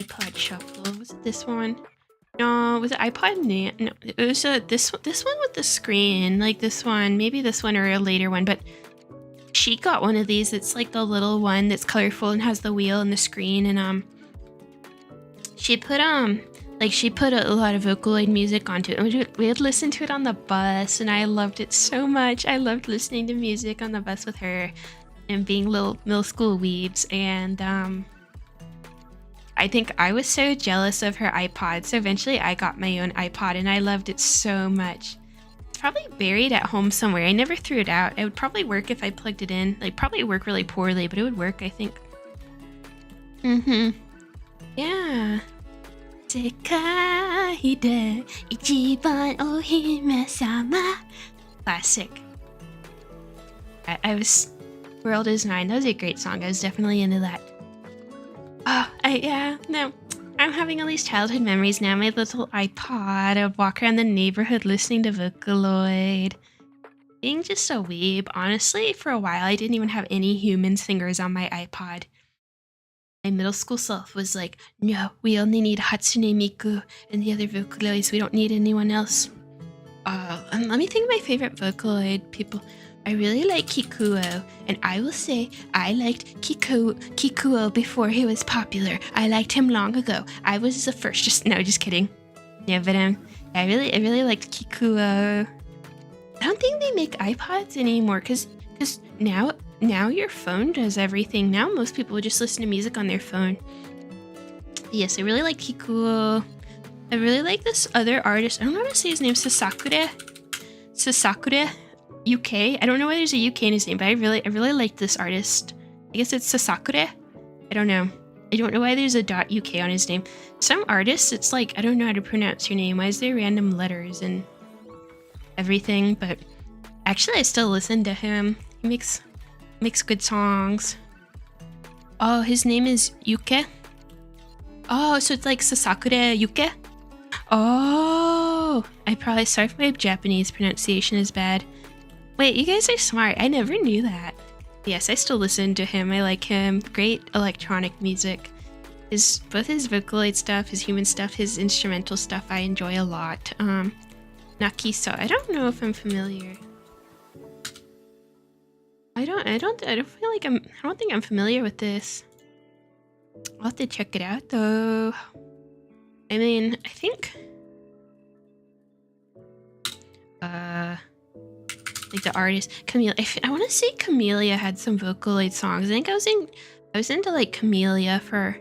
iPod Shuffle. Was it this one? No, was it iPod? No, it was this one with the screen, like this one. Maybe this one or a later one, but she got one of these. It's like the little one that's colorful and has the wheel and the screen, and she put a lot of Vocaloid music onto it, and we would listen to it on the bus, and I loved it so much. I loved listening to music on the bus with her and being little middle school weebs, and I think I was so jealous of her iPod, so eventually I got my own iPod, and I loved it so much. It's probably buried at home somewhere. I never threw it out. It would probably work if I plugged it in. Like, probably work really poorly, but it would work, I think. Yeah. 世界で一番お姫様 Classic. I was World is Mine. That was a great song. I was definitely into that. Oh, I'm having all these childhood memories now. My little iPod. I would walk around the neighborhood listening to Vocaloid. Being just a weeb. Honestly, for a while I didn't even have any human singers on my iPod. My middle school self was like, no, we only need Hatsune Miku and the other Vocaloids. We don't need anyone else. And let me think of my favorite Vocaloid people. I really like Kikuo, and I will say I liked Kikuo before he was popular. I liked him long ago. I was the first. Just kidding. Yeah, but I really liked Kikuo. I don't think they make iPods anymore, cause now your phone does everything. Now most people just listen to music on their phone. Yes, I really like Kikuo. I really like this other artist. I don't know how to say his name. Sasakure UK. I don't know why there's a UK in his name, but I really like this artist. I guess it's Sasakure. I don't know. I don't know why there's a .uk on his name. Some artists, it's like, I don't know how to pronounce your name. Why is there random letters and everything? But actually, I still listen to him. He makes good songs. Oh, his name is Yuke. Oh, so it's like Sasakure Yuke? Oh, sorry if my Japanese pronunciation is bad. Wait, you guys are smart. I never knew that. Yes, I still listen to him. I like him. Great electronic music. Both his Vocaloid stuff, his human stuff, his instrumental stuff I enjoy a lot. Nakiso. I don't know if I'm familiar. I don't think I'm familiar with this. I'll have to check it out though. I mean, I think like the artist Camellia. I want to say Camellia had some Vocaloid songs. I think I was into like Camellia for.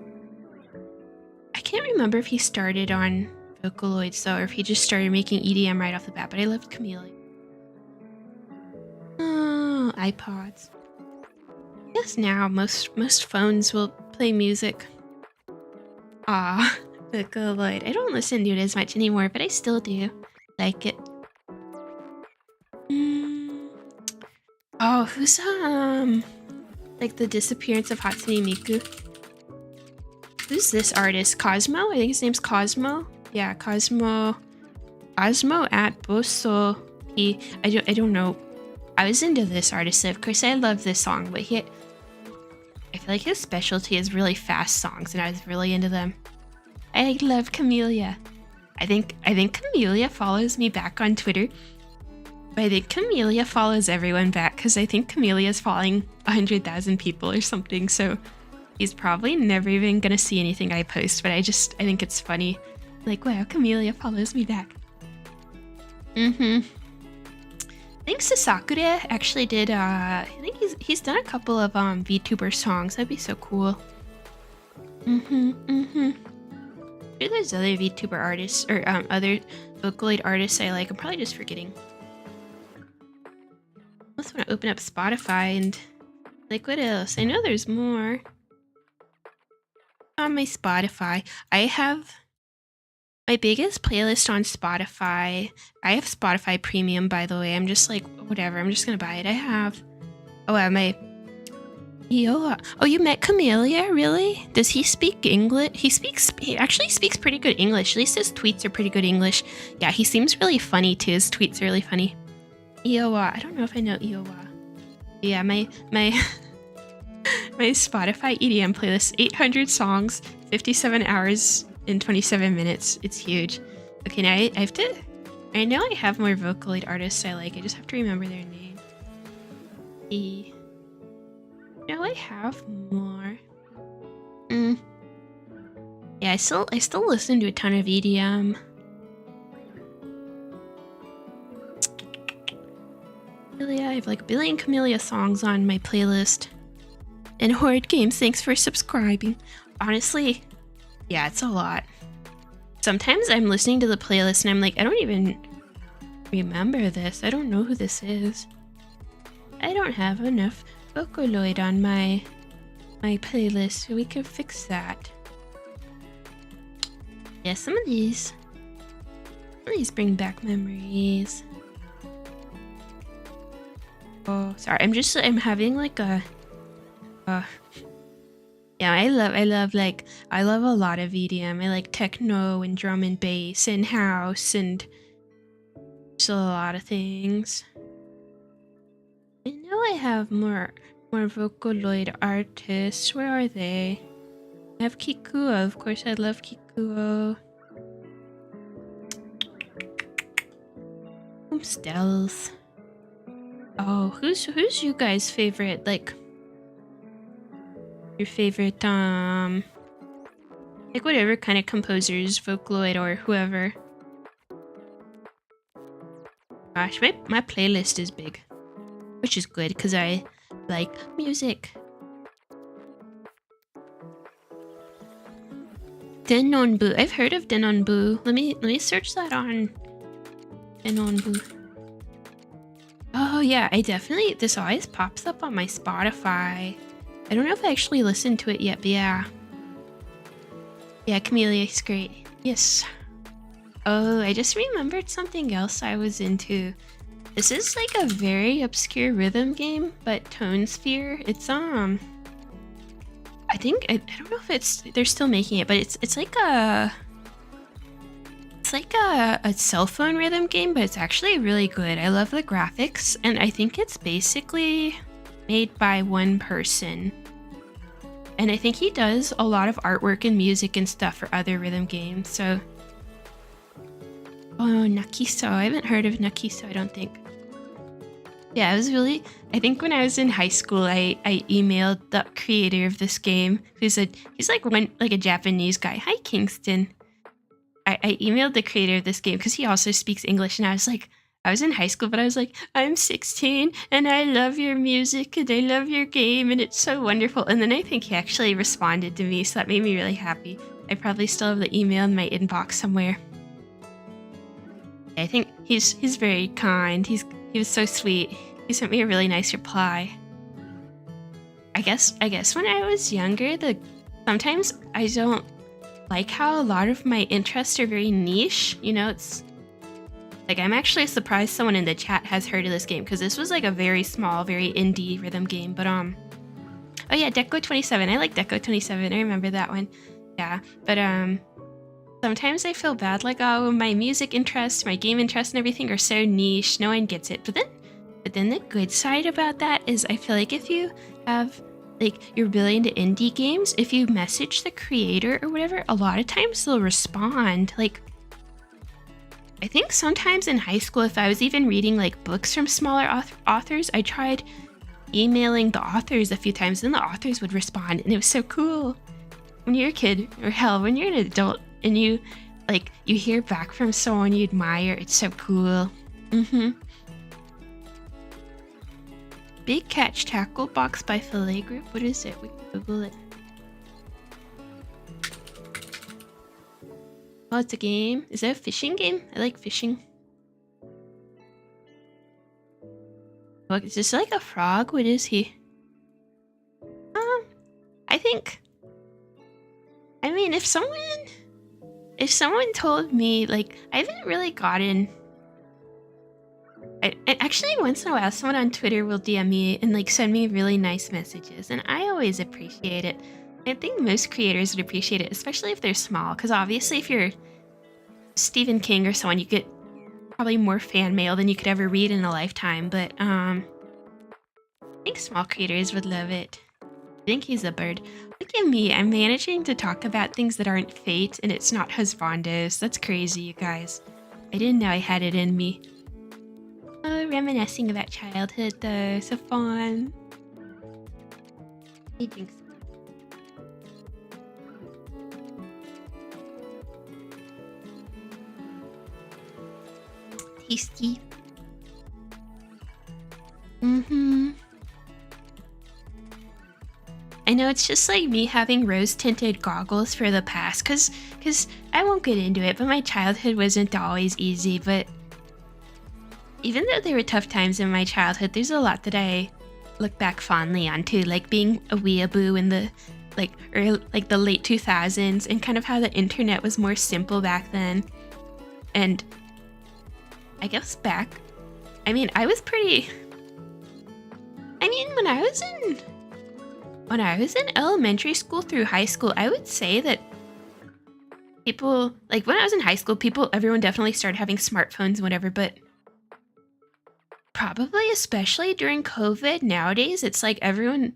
I can't remember if he started on Vocaloids though, or if he just started making EDM right off the bat. But I loved Camellia. Oh, iPods. I guess now most phones will play music. Ah, Vocaloid. I don't listen to it as much anymore, but I still do like it. Oh, who's like the disappearance of Hatsune Miku? Who's this artist? Cosmo? I think his name's Cosmo. Yeah, Cosmo at Bosso. I don't know. I was into this artist, so of course I love this song, but I feel like his specialty is really fast songs, and I was really into them. I love Camellia. I think Camellia follows me back on Twitter. But I think Camellia follows everyone back, because I think Camelia's following 100,000 people or something, so he's probably never even gonna see anything I post, but I think it's funny. Like, wow, Camellia follows me back. I think Sasakure actually did, I think he's done a couple of VTuber songs. That'd be so cool. Maybe there's other VTuber artists, or other Vocaloid artists I like. I'm probably just forgetting. I just want to open up Spotify and, like, what else? I know there's more. On my Spotify, I have my biggest playlist on Spotify. I have Spotify Premium, by the way. I'm just like, whatever, I'm just gonna buy it. I have, my Iowa. Oh, you met Camellia? Really? Does he speak English? He actually speaks pretty good English. At least his tweets are pretty good English. Yeah, he seems really funny too. His tweets are really funny. Iowa. I don't know if I know Iowa. Yeah, my my Spotify EDM playlist, 800 songs, 57 hours and 27 minutes. It's huge. Okay, now I have to. I know I have more Vocaloid artists I like. I just have to remember their name. No, I have more. Yeah, I still listen to a ton of EDM. I have like a billion Camellia songs on my playlist. And Horrid Games, thanks for subscribing. Honestly, yeah, it's a lot. Sometimes I'm listening to the playlist and I'm like, I don't even remember this. I don't know who this is. I don't have enough Vocaloid on my playlist, so we can fix that. Yeah, some of these bring back memories. Oh, sorry. I'm having like a yeah, I love a lot of EDM. I like techno and drum and bass and house and just a lot of things. I know I have more Vocaloid artists. Where are they? I have Kikuo. Of course, I love Kikuo. Stealth. Oh, who's you guys' favorite? Like your favorite like whatever kind of composers, Vocaloid or whoever. Gosh, my playlist is big, which is good because I like music. Denonbu. I've heard of Denonbu. Let me search that on Denonbu. Oh yeah, I definitely, this always pops up on my Spotify. I don't know if I actually listened to it yet, but yeah. Yeah, Camellia is great. Yes. Oh, I just remembered something else I was into. This is like a very obscure rhythm game, but Tone Sphere. It's I think I don't know if they're still making it, but it's like a cell phone rhythm game, but it's actually really good. I love the graphics, and I think it's basically made by one person. And I think he does a lot of artwork and music and stuff for other rhythm games. So, oh, Nakiso. I haven't heard of Nakiso, I don't think. Yeah, it was really, I think when I was in high school, I emailed the creator of this game, he's like a Japanese guy. Hi, Kingston. I emailed the creator of this game because he also speaks English, and I was like, I was in high school, but I was like, I'm 16 and I love your music and I love your game and it's so wonderful. And then I think he actually responded to me, so that made me really happy. I probably still have the email in my inbox somewhere. I think he's very kind. He was so sweet. He sent me a really nice reply. I guess when I was younger, sometimes I don't like how a lot of my interests are very niche. You know, it's like I'm actually surprised someone in the chat has heard of this game, because this was like a very small, very indie rhythm game. But oh yeah, Deco 27. I like Deco 27. I remember that one. Yeah, but sometimes I feel bad, like, oh, my music interests, my game interests and everything are so niche, no one gets it. But then the good side about that is I feel like if you have, like, you're really into indie games, if you message the creator or whatever, a lot of times they'll respond. Like, I think sometimes in high school, if I was even reading, like, books from smaller authors, I tried emailing the authors a few times, and the authors would respond, and it was so cool. When you're a kid, or hell, when you're an adult, and you hear back from someone you admire, it's so cool. Big Catch Tackle Box by Filet Group. What is it? We can Google it. Oh, it's a game. Is that a fishing game? I like fishing. Look, is this like a frog? What is he? I think, I mean, if someone told me, like, I haven't really gotten, I actually, once in a while, someone on Twitter will DM me and, like, send me really nice messages, and I always appreciate it. I think most creators would appreciate it, especially if they're small, because obviously if you're Stephen King or someone, you get probably more fan mail than you could ever read in a lifetime, but I think small creators would love it. I think he's a bird. Look at me, I'm managing to talk about things that aren't Fate, and it's not husbandos. That's crazy, you guys. I didn't know I had it in me. Oh, reminiscing about childhood though, so fun. I think so. Tasty. I know it's just like me having rose-tinted goggles for the past, cause I won't get into it, but my childhood wasn't always easy. But even though there were tough times in my childhood, there's a lot that I look back fondly on too, like being a weeaboo in the the late 2000s, and kind of how the internet was more simple back then. And I guess I mean, I was pretty, I mean, when I was in elementary school through high school, I would say that people, like, when I was in high school, everyone definitely started having smartphones and whatever, but probably especially during COVID nowadays, it's like everyone,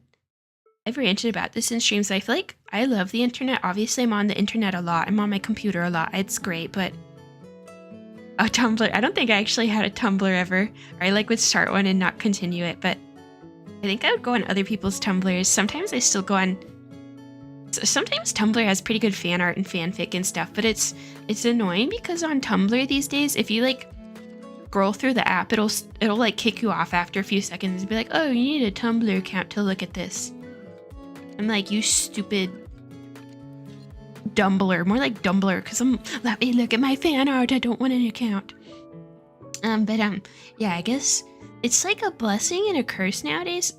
I've ranted about this in streams. I feel like I love the internet. Obviously, I'm on the internet a lot. I'm on my computer a lot. It's great, but a Tumblr. I don't think I actually had a Tumblr ever. Or I like would start one and not continue it, but I think I would go on other people's Tumblrs. Sometimes I still go on. Sometimes Tumblr has pretty good fan art and fanfic and stuff, but it's annoying because on Tumblr these days, if you like scroll through the app, it'll like kick you off after a few seconds and be like, oh, you need a Tumblr account to look at this. I'm like, you stupid Dumbler, more like Dumbler, because let me look at my fan art. I don't want an account. Yeah, I guess it's like a blessing and a curse nowadays.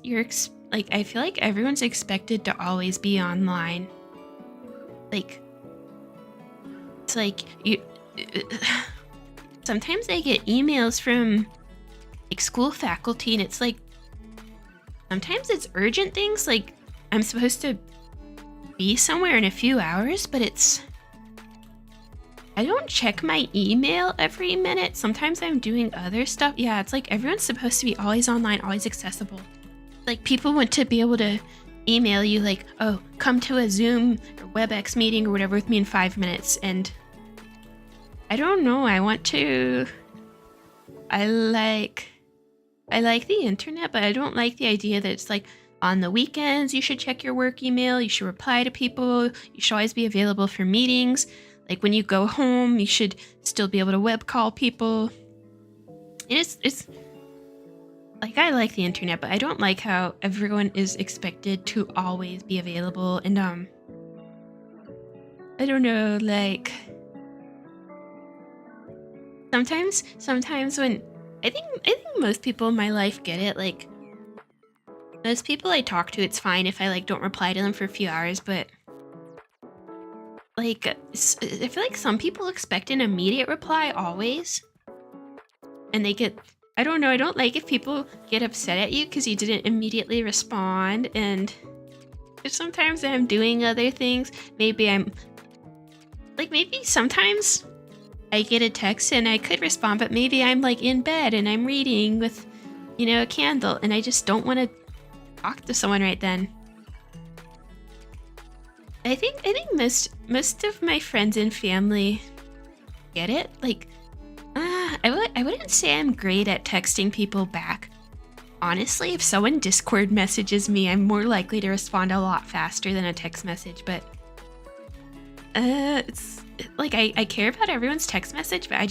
I feel like everyone's expected to always be online. Like, it's like you. Sometimes I get emails from like school faculty, and it's like sometimes it's urgent things, like I'm supposed to be somewhere in a few hours, but I don't check my email every minute. Sometimes I'm doing other stuff. Yeah, it's like everyone's supposed to be always online, always accessible. Like people want to be able to email you like, oh, come to a Zoom or WebEx meeting or whatever with me in 5 minutes. And I don't know, I like the internet, but I don't like the idea that it's like on the weekends you should check your work email, you should reply to people, you should always be available for meetings. Like when you go home, you should still be able to web call people. It's like, I like the internet, but I don't like how everyone is expected to always be available. And I don't know, like sometimes when I think most people in my life get it. Like most people I talk to, it's fine if I like don't reply to them for a few hours, but like I feel like some people expect an immediate reply always, and they get, I don't know, I don't like if people get upset at you because you didn't immediately respond. And if sometimes I'm doing other things, maybe sometimes I get a text and I could respond, but maybe I'm like in bed and I'm reading with, a candle, and I just don't want to talk to someone right then. I think most of my friends and family get it. Like, I wouldn't say I'm great at texting people back. Honestly, if someone Discord messages me, I'm more likely to respond a lot faster than a text message. But it's like I care about everyone's text message, but I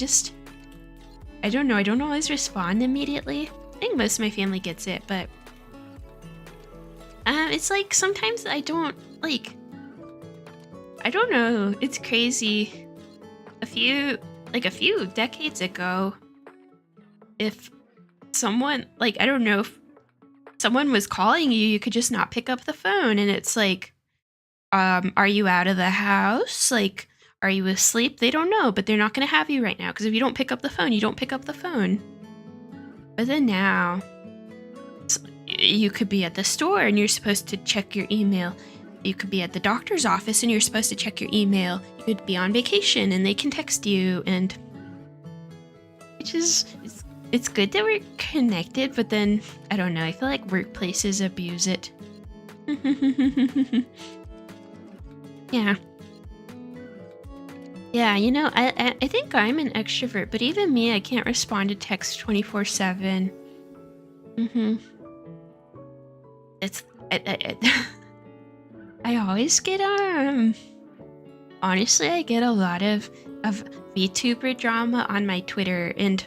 don't know. I don't always respond immediately. I think most of my family gets it, but it's like sometimes I don't know. It's crazy. A few decades ago, if someone, like, I don't know, if someone was calling you, you could just not pick up the phone, and it's like, are you out of the house? Like, are you asleep? They don't know, but they're not going to have you right now, because if you don't pick up the phone, you don't pick up the phone. But then now, you could be at the store and you're supposed to check your email. You could be at the doctor's office and you're supposed to check your email. You could be on vacation and they can text you, and it's good that we're connected, but then I don't know, I feel like workplaces abuse it. Yeah. Yeah, I think I'm an extrovert, but even me, I can't respond to text 24/7. I always get honestly, I get a lot of VTuber drama on my Twitter, and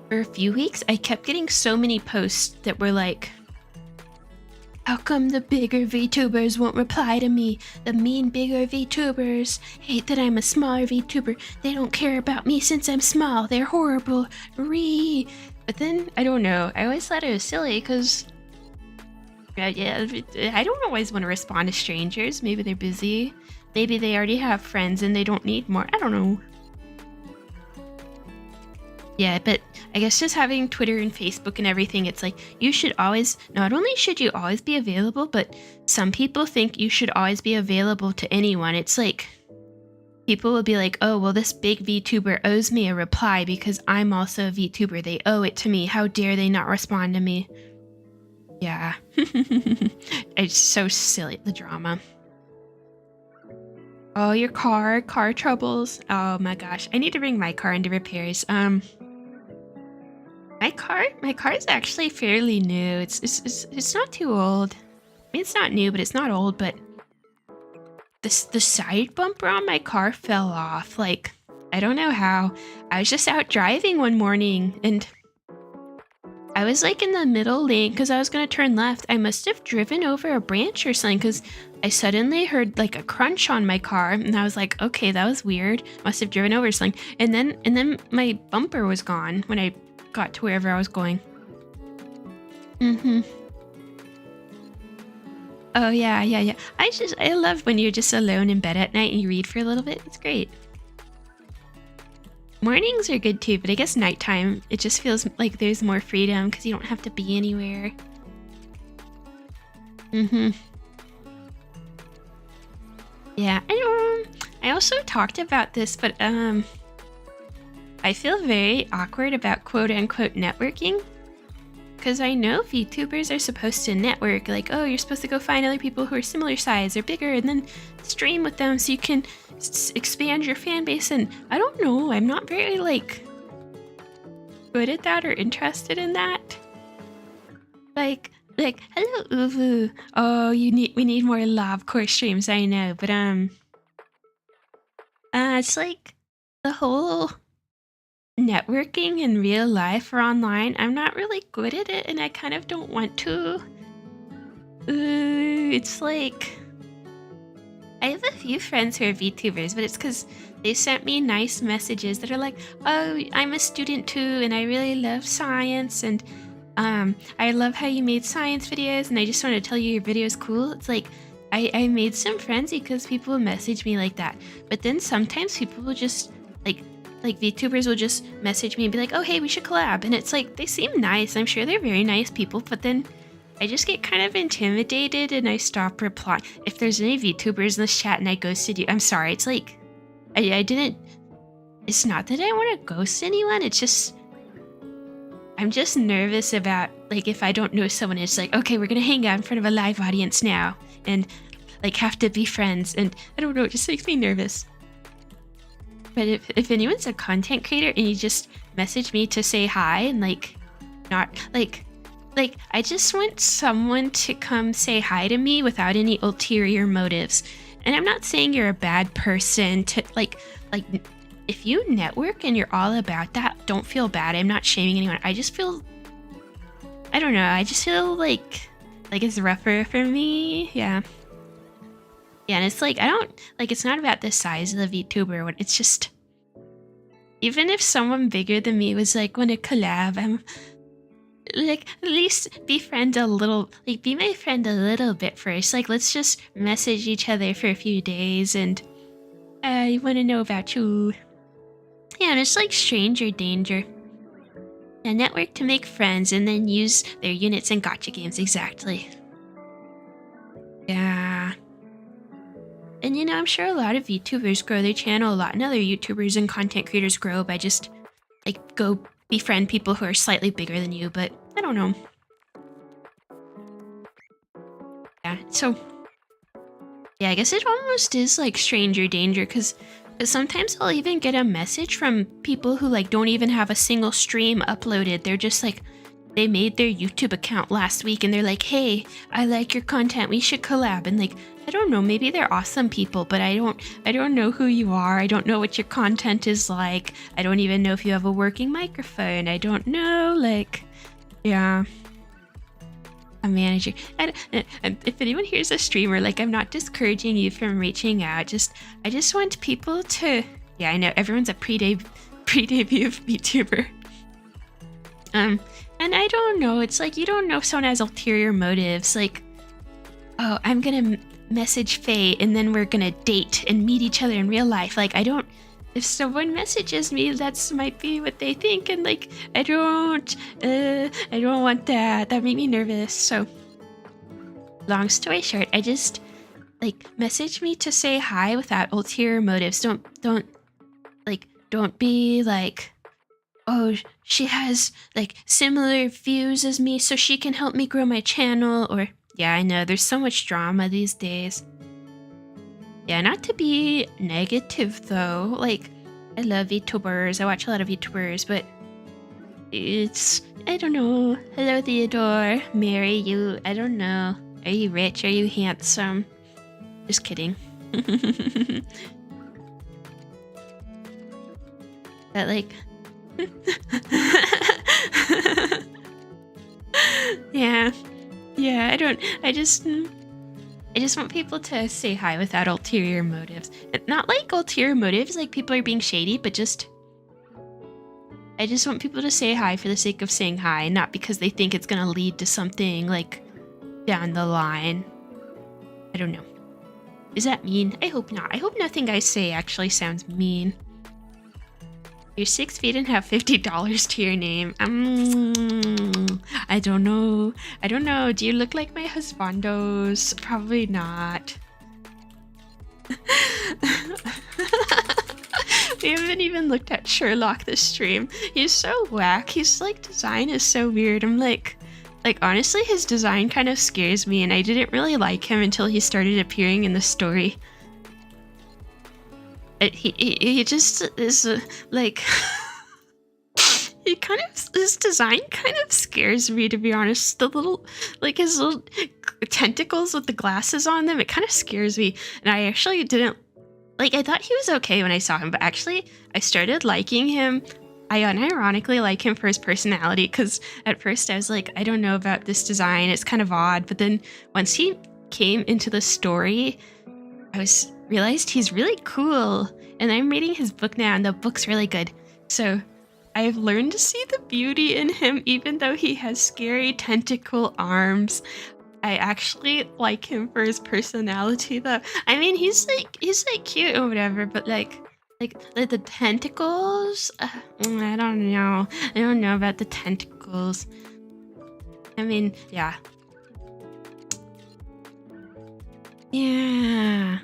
for a few weeks I kept getting so many posts that were like, how come the bigger VTubers won't reply to me? The mean bigger VTubers hate that I'm a smaller VTuber. They don't care about me since I'm small. They're horrible. But then, I don't know. I always thought it was silly because yeah, I don't always want to respond to strangers. Maybe they're busy. Maybe they already have friends and they don't need more. I don't know. Yeah, but I guess just having Twitter and Facebook and everything, it's like you should always, not only should you always be available, but some people think you should always be available to anyone. It's like people will be like, oh, well, this big VTuber owes me a reply because I'm also a VTuber. They owe it to me. How dare they not respond to me? Yeah. It's so silly, the drama. Oh, your car troubles. Oh my gosh. I need to bring my car into repairs. My car is actually fairly new. It's not too old. I mean, it's not new, but it's not old, but the side bumper on my car fell off. Like, I don't know how. I was just out driving one morning and I was like in the middle lane because I was going to turn left. I must have driven over a branch or something because I suddenly heard like a crunch on my car and I was like, okay, that was weird. Must have driven over something. And then my bumper was gone when I got to wherever I was going. Oh yeah. I love when you're just alone in bed at night and you read for a little bit. It's great. Mornings are good too, but I guess nighttime, it just feels like there's more freedom because you don't have to be anywhere. Yeah, I also talked about this, but I feel very awkward about quote-unquote networking. Because I know VTubers are supposed to network, like, oh, you're supposed to go find other people who are similar size or bigger and then stream with them so you can expand your fan base. And I don't know, I'm not very, like, good at that or interested in that. Like, hello, uhhhhh. Oh, we need more love core streams, I know, but, it's like the whole networking in real life or online, I'm not really good at it and I kind of don't want to. It's like I have a few friends who are VTubers, but it's because they sent me nice messages that are like, oh, I'm a student too and I really love science and I love how you made science videos and I just want to tell you your video is cool. It's like I made some friends because people message me like that, but then sometimes people will just like VTubers will just message me and be like, oh, hey, we should collab. And it's like, they seem nice. I'm sure they're very nice people, but then I just get kind of intimidated and I stop replying. If there's any VTubers in this chat and I ghosted you, I'm sorry. It's like, I didn't, it's not that I want to ghost anyone. It's just, I'm just nervous about, like, if I don't know someone, it's like, okay, we're going to hang out in front of a live audience now and like have to be friends. And I don't know, it just makes me nervous. But if anyone's a content creator and you just message me to say hi and like not like I just want someone to come say hi to me without any ulterior motives. And I'm not saying you're a bad person to like if you network and you're all about that, don't feel bad. I'm not shaming anyone. I just feel, I don't know, I just feel like it's rougher for me. Yeah. Yeah, and it's like, I don't, like, it's not about the size of the VTuber. It's just, even if someone bigger than me was like, want to collab, I'm like, at least befriend a little, like, be my friend a little bit first. Like, let's just message each other for a few days and I want to know about you. Yeah, and it's like stranger danger. A network to make friends and then use their units and gacha games, exactly. Yeah. And you know, I'm sure a lot of VTubers grow their channel a lot, and other YouTubers and content creators grow by just, like, go befriend people who are slightly bigger than you, but I don't know. Yeah, so, yeah, I guess it almost is, like, stranger danger, because sometimes I'll even get a message from people who, like, don't even have a single stream uploaded. They're just, like, they made their YouTube account last week, and they're like, hey, I like your content, we should collab, and, like, I don't know, maybe they're awesome people, but I don't know who you are. I don't know what your content is like. I don't even know if you have a working microphone. I don't know, like, yeah. A manager. And if anyone here's a streamer, like, I'm not discouraging you from reaching out. I just want people to, yeah, I know everyone's a pre-debut VTuber. And I don't know, it's like, you don't know if someone has ulterior motives, like, oh, I'm gonna message Faye and then we're gonna date and meet each other in real life. Like, if someone messages me, that's might be what they think, and like, I don't want that. That made me nervous. So, long story short, I just, like, message me to say hi without ulterior motives. Don't be like, oh, she has like similar views as me, so she can help me grow my channel. Or, yeah, I know there's so much drama these days. Yeah, not to be negative though. Like, I love VTubers. I watch a lot of VTubers, but it's, I don't know. Hello, Theodore. Marry you. I don't know. Are you rich? Are you handsome? Just kidding. But like, yeah, I just want people to say hi without ulterior motives. Not like ulterior motives, like people are being shady, but I just want people to say hi for the sake of saying hi, not because they think it's gonna lead to something like down the line. I don't know. Is that mean? I hope not. I hope nothing I say actually sounds mean. You're 6 feet and have $50 to your name. I don't know. I don't know. Do you look like my husbandos? Probably not. We haven't even looked at Sherlock this stream. He's so whack. His like design is so weird. I'm like honestly, his design kind of scares me, and I didn't really like him until he started appearing in the story. He just is like his design kind of scares me, to be honest. The little, like his little tentacles with the glasses on them, it kind of scares me. And I actually didn't like, I thought he was okay when I saw him, but actually I started liking him. I unironically like him for his personality, because at first I was like, I don't know about this design, it's kind of odd. But then once he came into the story, I realized he's really cool. And I'm reading his book now, and the book's really good. So I've learned to see the beauty in him, even though he has scary tentacle arms. I actually like him for his personality, though. I mean, he's like cute or whatever, but like the tentacles, I don't know. I don't know about the tentacles. I mean, yeah. Yeah.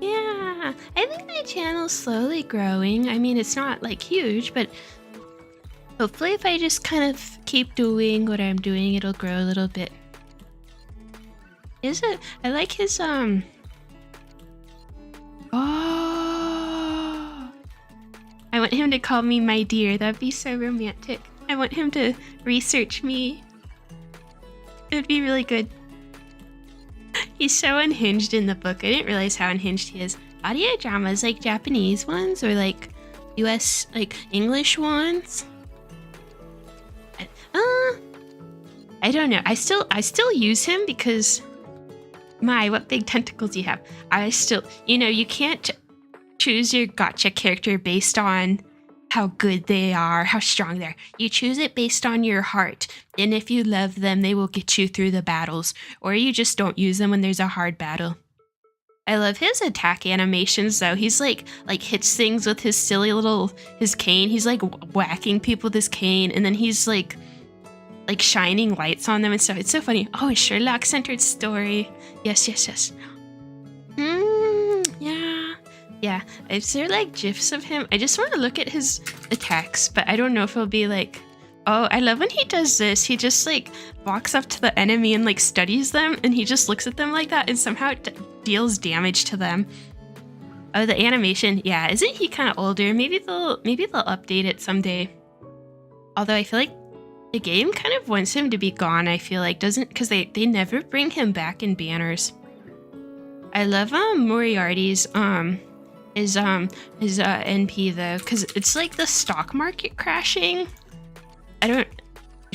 Yeah. I think my channel's slowly growing. I mean, it's not like huge, but hopefully if I just kind of keep doing what I'm doing, it'll grow a little bit. I like his, Oh. I want him to call me my dear. That'd be so romantic. I want him to research me. It would be really good. He's so unhinged in the book. I didn't realize how unhinged he is. Audio dramas, like Japanese ones or like US, like English ones. I don't know. I still use him because what big tentacles you have. You can't choose your gacha character based on how good they are, how strong they are. You choose it based on your heart. And if you love them, they will get you through the battles. Or you just don't use them when there's a hard battle. I love his attack animations, though. He's like hits things with his silly his cane. He's like whacking people with his cane, and then he's like shining lights on them and stuff. It's so funny. Oh, a Sherlock-centered story. Yes. Yeah. Is there like GIFs of him? I just want to look at his attacks, but I don't know if it'll be like, oh, I love when he does this. He just like walks up to the enemy and like studies them, and he just looks at them like that, and somehow it deals damage to them. Oh, the animation. Yeah, isn't he kind of older? Maybe they'll update it someday. Although I feel like the game kind of wants him to be gone, I feel like, because they never bring him back in banners. I love Moriarty's his NP though, because it's like the stock market crashing.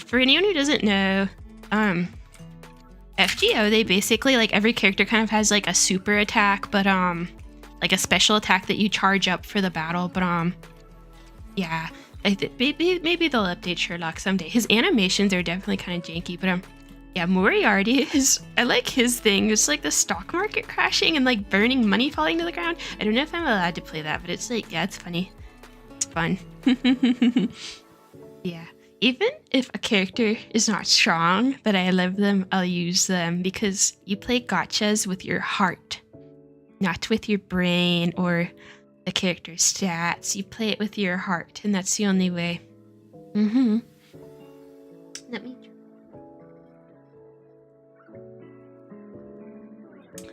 For anyone who doesn't know, FGO, they basically, like, every character kind of has like a super attack, but like a special attack that you charge up for the battle. But yeah, maybe they'll update Sherlock someday. His animations are definitely kind of janky, but yeah, Moriarty I like his thing. It's like the stock market crashing and like burning money falling to the ground. I don't know if I'm allowed to play that, but it's like, yeah, it's funny. It's fun. Yeah. Even if a character is not strong, but I love them, I'll use them, because you play gachas with your heart, not with your brain or the character's stats. You play it with your heart, and that's the only way. Mm-hmm. Let me try.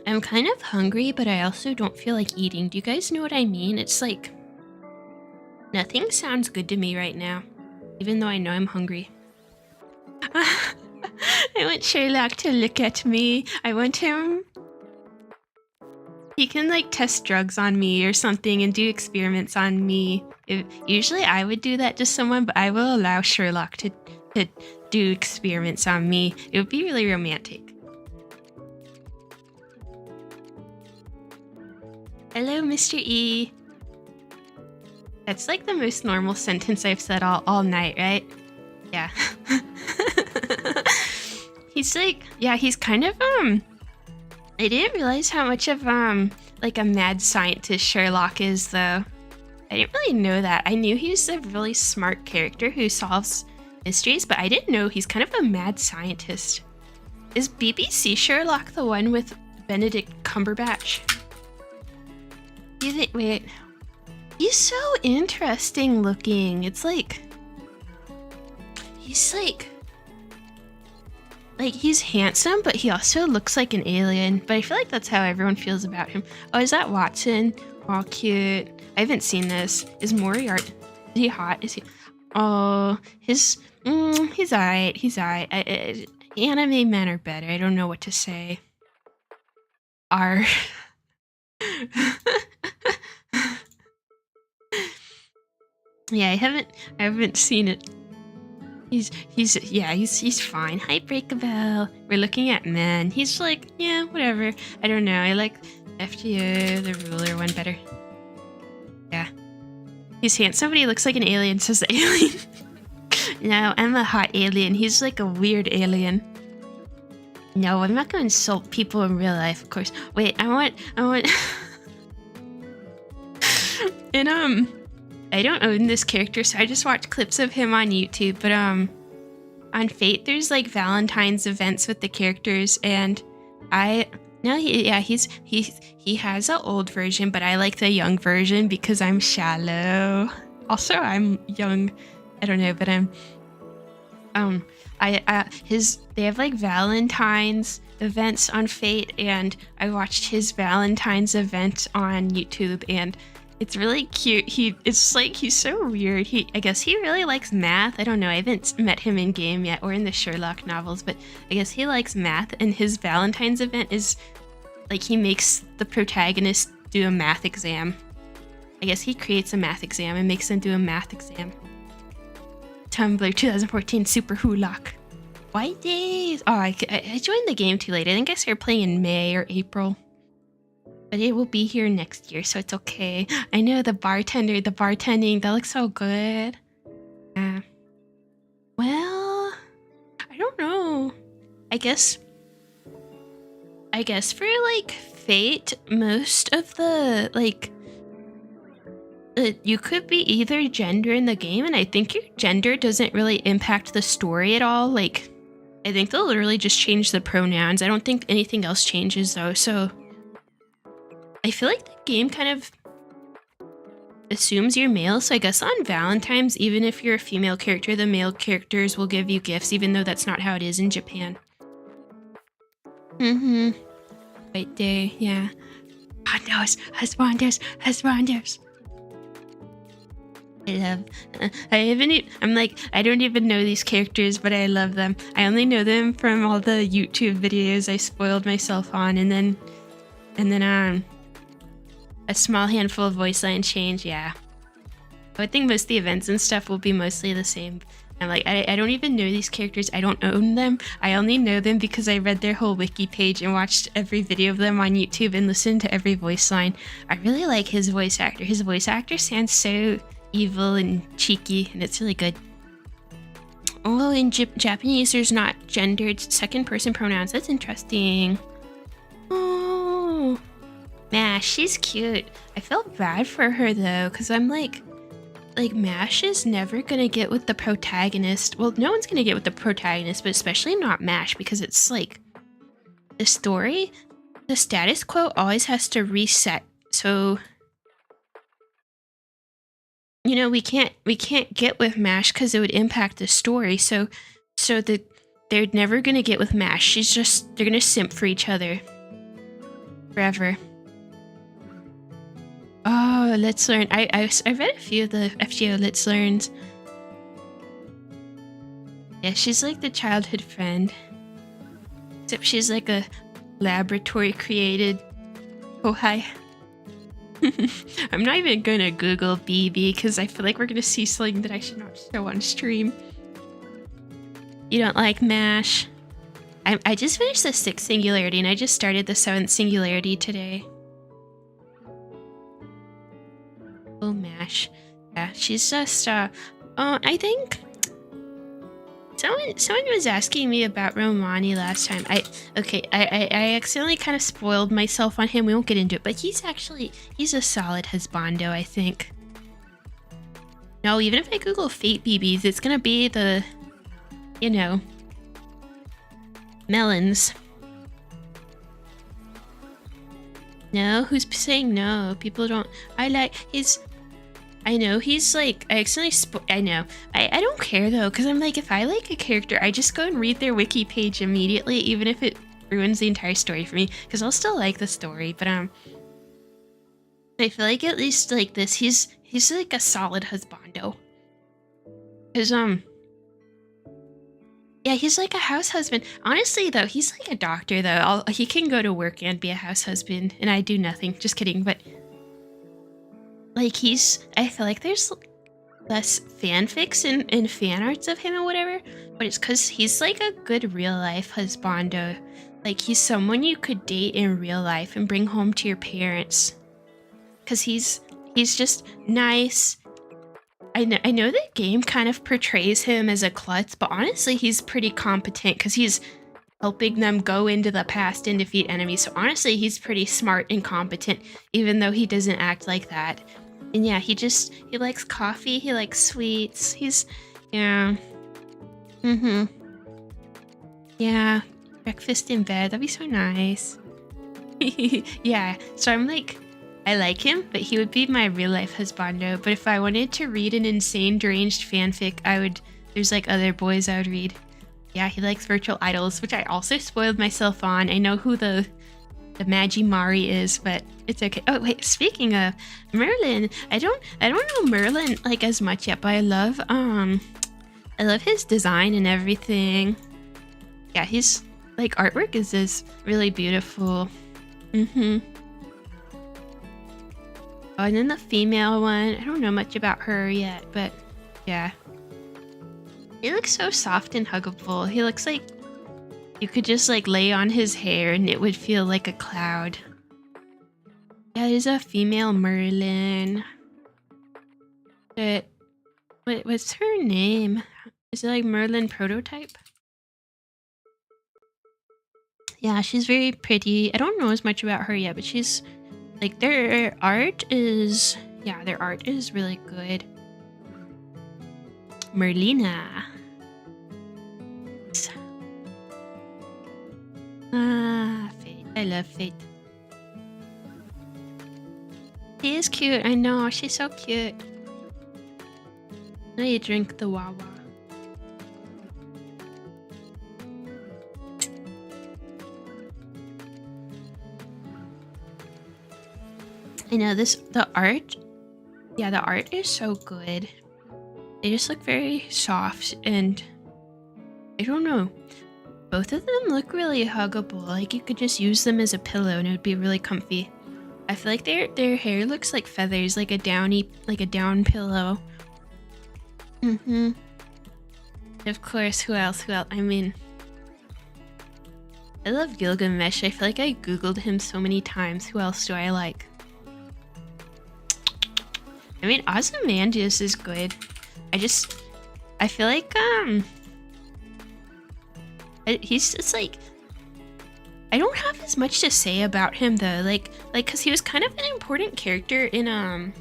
I'm kind of hungry, but I also don't feel like eating. Do you guys know what I mean? It's like nothing sounds good to me right now, even though I know I'm hungry. I want Sherlock to look at me. I want him. He can like test drugs on me or something and do experiments on me. Usually I would do that to someone, but I will allow Sherlock to do experiments on me. It would be really romantic. Hello, Mr. E. That's like the most normal sentence I've said all night, right? Yeah. He's like, yeah, he's kind of, I didn't realize how much of, like a mad scientist Sherlock is, though. I didn't really know that. I knew he was a really smart character who solves mysteries, but I didn't know he's kind of a mad scientist. Is BBC Sherlock the one with Benedict Cumberbatch? Do you think, wait. He's so interesting looking. It's like, he's like he's handsome, but he also looks like an alien. But I feel like that's how everyone feels about him. Oh, is that Watson? Oh, cute. I haven't seen this. Is Moriarty? Is he hot? Is he? Oh, he's alright. He's alright. Anime men are better. I don't know what to say. Yeah, I haven't seen it. He's fine. Hi, Breakable. We're looking at men. He's like, yeah, whatever. I don't know. I like FGO, the ruler one better. Yeah. He's handsome, but he looks like an alien, says the alien. No, I'm a hot alien. He's like a weird alien. No, I'm not gonna insult people in real life, of course. Wait, I want and I don't own this character, so I just watch clips of him on YouTube, but on Fate there's like Valentine's events with the characters, and he has an old version, but I like the young version because I'm shallow. Also, I'm young. I don't know, but they have like Valentine's events on Fate, and I watched his Valentine's event on YouTube, and it's really cute. It's like he's so weird. I guess he really likes math. I don't know. I haven't met him in game yet or in the Sherlock novels, but I guess he likes math, and his Valentine's event is like he makes the protagonist do a math exam. I guess he creates a math exam and makes them do a math exam. Tumblr 2014 Super Hulock. White days. Oh, I joined the game too late. I think I started playing in May or April. But it will be here next year, so it's okay. I know the bartending, that looks so good. Yeah. Well, I don't know. I guess for like Fate, most of the like you could be either gender in the game, and I think your gender doesn't really impact the story at all. Like, I think they'll literally just change the pronouns. I don't think anything else changes though, so I feel like the game kind of assumes you're male, so I guess on Valentine's, even if you're a female character, the male characters will give you gifts, even though that's not how it is in Japan. White day, yeah. Husbanders. I don't even know these characters, but I love them. I only know them from all the YouTube videos I spoiled myself on, and then a small handful of voice line change, yeah. I think most of the events and stuff will be mostly the same. I'm like, I don't even know these characters. I don't own them. I only know them because I read their whole wiki page and watched every video of them on YouTube and listened to every voice line. I really like his voice actor. His voice actor sounds so evil and cheeky, and it's really good. Oh, in Japanese, there's not gendered second-person pronouns. That's interesting. Oh. Mash, she's cute. I felt bad for her though, because I'm like Mash is never gonna get with the protagonist. Well, no one's gonna get with the protagonist, but especially not Mash, because it's like the story, the status quo always has to reset. So we can't get with Mash because it would impact the story. So they're never gonna get with Mash. They're gonna simp for each other forever. Oh, Let's Learn. I read a few of the FGO Let's Learns. Yeah, she's like the childhood friend. Except she's like a laboratory created. Oh, hi. I'm not even gonna Google BB because I feel like we're gonna see something that I should not show on stream. You don't like MASH? I just finished the 6th singularity and I just started the 7th singularity today. Oh, MASH. Yeah, she's just, I think someone was asking me about Romani last time. I accidentally kind of spoiled myself on him. We won't get into it, but he's a solid husbando, I think. No, even if I Google Fate BBs, it's gonna be the, melons. No, who's saying no? People don't. I know he's like, I accidentally I know. I don't care though, because I'm like, if I like a character, I just go and read their wiki page immediately, even if it ruins the entire story for me, because I'll still like the story. But I feel like at least like this, he's like a solid husbando. Cause yeah, he's like a house husband. Honestly though, he's like a doctor though. He can go to work and be a house husband, and I do nothing. Just kidding, but. Like I feel like there's less fanfics and fan arts of him or whatever, but it's because he's like a good real life husbando. Like he's someone you could date in real life and bring home to your parents. Cause he's just nice. I know the game kind of portrays him as a klutz, but honestly he's pretty competent because he's helping them go into the past and defeat enemies. So honestly he's pretty smart and competent, even though he doesn't act like that. And yeah, he likes coffee, he likes sweets, yeah. Yeah, breakfast in bed, that'd be so nice. Yeah, so I'm like, I like him, but he would be my real life husbando. But if I wanted to read an insane deranged fanfic, there's like other boys I would read. Yeah, he likes virtual idols, which I also spoiled myself on. I know who the Magimari is, but it's okay. Oh wait, speaking of Merlin, I don't know Merlin like as much yet, but I love his design and everything. Yeah, he's like artwork is really beautiful. Oh, and then the female one, I don't know much about her yet, but yeah. He looks so soft and huggable. He looks like you could just like lay on his hair and it would feel like a cloud. Yeah, there's a female Merlin. But what's her name? Is it like Merlin prototype? Yeah, she's very pretty. I don't know as much about her yet, but she's like their art is really good. Merlina. Ah, Fate. I love Fate. She is cute. I know. She's so cute. Now you drink the Wawa. I know the art. Yeah, the art is so good. They just look very soft and I don't know. Both of them look really huggable. Like you could just use them as a pillow and it would be really comfy. I feel like their hair looks like feathers, like a down pillow. Of course, who else? I mean, I love Gilgamesh. I feel like I googled him so many times. Who else do I like? I mean, Ozymandias is good. I feel like he's just like, I don't have as much to say about him though, like because he was kind of an important character in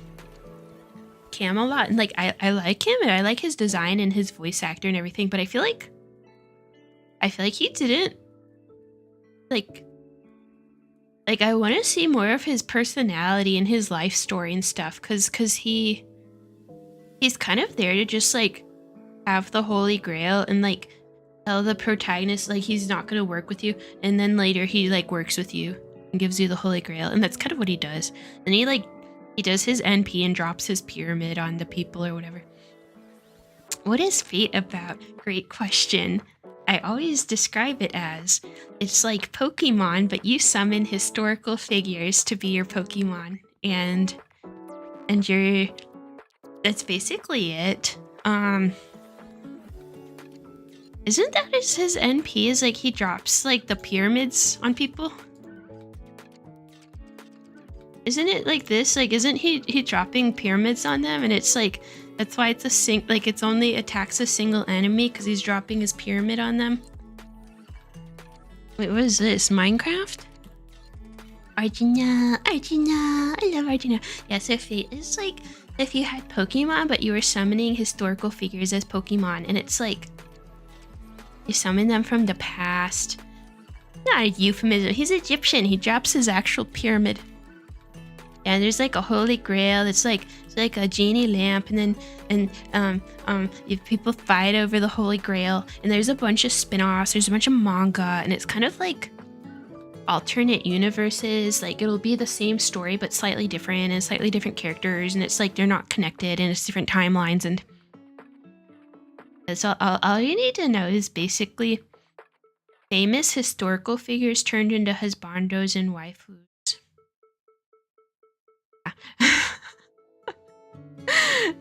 Camelot, and like I like him and I like his design and his voice actor and everything, but I feel like he didn't like I want to see more of his personality and his life story and stuff, because he he's kind of there to just like have the Holy Grail and like tell the protagonist like he's not gonna work with you, and then later he like works with you and gives you the Holy Grail, and that's kind of what he does. And he does his NP and drops his pyramid on the people or whatever. What is fate about? Great question. I always describe it as it's like Pokemon, but you summon historical figures to be your Pokemon, and you're that's basically it. Isn't that his NP? Is like he drops like the pyramids on people? Isn't it like this? Like, isn't he dropping pyramids on them? And it's like, that's why it's like it's only attacks a single enemy because he's dropping his pyramid on them. Wait, what is this? Minecraft? Arjuna, I love Arjuna. Yeah, so fate is like if you had Pokemon, but you were summoning historical figures as Pokemon, and it's like you summon them from the past. Not a euphemism. He's Egyptian. He drops his actual pyramid. And there's like a Holy Grail. It's like a genie lamp, and then if people fight over the Holy Grail, and there's a bunch of spin-offs. There's a bunch of manga, and it's kind of like alternate universes. Like it'll be the same story but slightly different and slightly different characters, and it's like they're not connected and it's different timelines. And so all you need to know is basically famous historical figures turned into husbandos and waifus.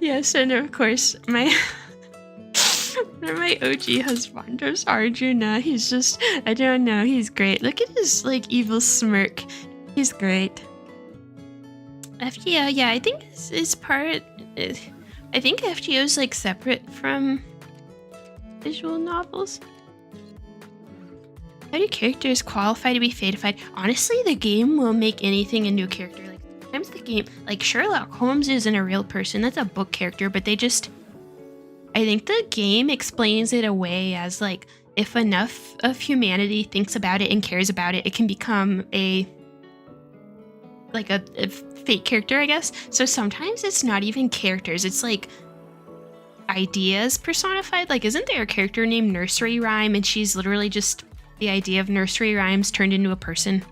Yes, and of course my one of my OG husbandos, Arjuna. He's just, I don't know, he's great. Look at his like evil smirk. He's great. FGO, yeah, I think is part. I think FGO is like separate from visual novels. How do characters qualify to be fatified? Honestly, the game will make anything into a character. Like sometimes the game, like Sherlock Holmes isn't a real person. That's a book character, but they just, I think the game explains it away as like if enough of humanity thinks about it and cares about it, it can become a fake character, I guess. So sometimes it's not even characters. It's like ideas personified. Like, isn't there a character named Nursery Rhyme, and she's literally just the idea of nursery rhymes turned into a person?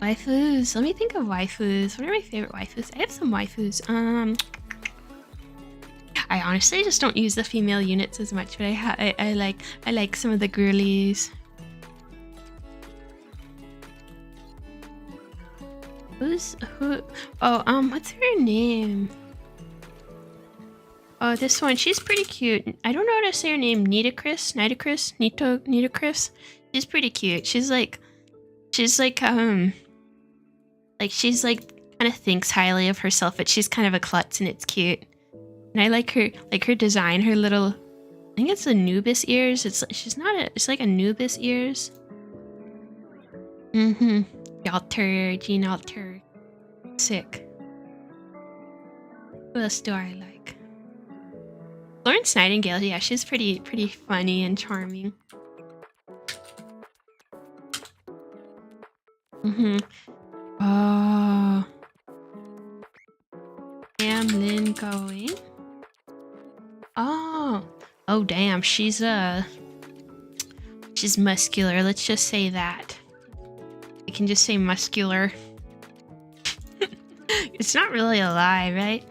Waifus. Let me think of waifus. What are my favorite waifus? I have some waifus. I honestly just don't use the female units as much, but I like some of the girlies. Who? Oh, what's her name? Oh, this one. She's pretty cute. I don't know how to say her name. Nitocris. She's pretty cute. She's like kind of thinks highly of herself, but she's kind of a klutz, and it's cute. And I like her design. Her little, I think it's Anubis ears. It's like Anubis ears. Gene Alter. Sick. Who else do I like? Florence Nightingale, yeah, she's pretty funny and charming. Oh. Damn, Lynn going. Oh damn, she's muscular, let's just say that. We can just say muscular. It's not really a lie, right?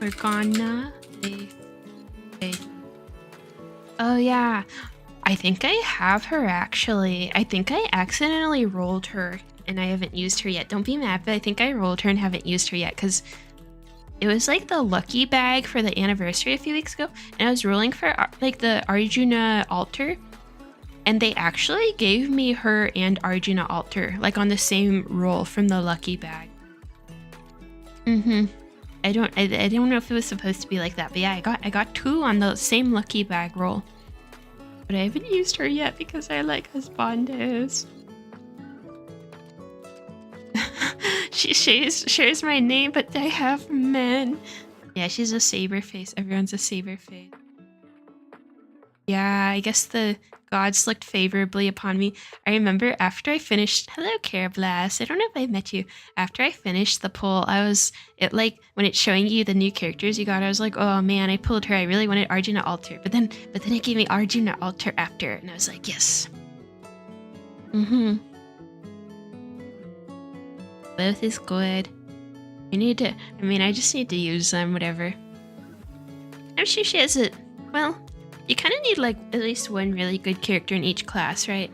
We're gonna... Oh yeah, I think I have her actually. I think I accidentally rolled her and I haven't used her yet. Don't be mad, but I think I rolled her and haven't used her yet because it was like the lucky bag for the anniversary a few weeks ago, and I was rolling for like the Arjuna altar, and they actually gave me her and Arjuna altar like on the same roll from the lucky bag. I don't know if it was supposed to be like that, but yeah, I got two on the same lucky bag roll. But I haven't used her yet because I like husbandos. She shares my name, but I have men. Yeah, she's a saber face. Everyone's a saber face. Yeah, I guess the gods looked favorably upon me. I remember after I finished, hello, Carablast. I don't know if I met you. After I finished the poll, like, when it's showing you the new characters you got, I was like, oh man, I pulled her. I really wanted Arjuna Alter. But then it gave me Arjuna Alter after, and I was like, yes. Both is good. I just need to use them, whatever. I'm sure she has it. Well, you kind of need like at least one really good character in each class, right?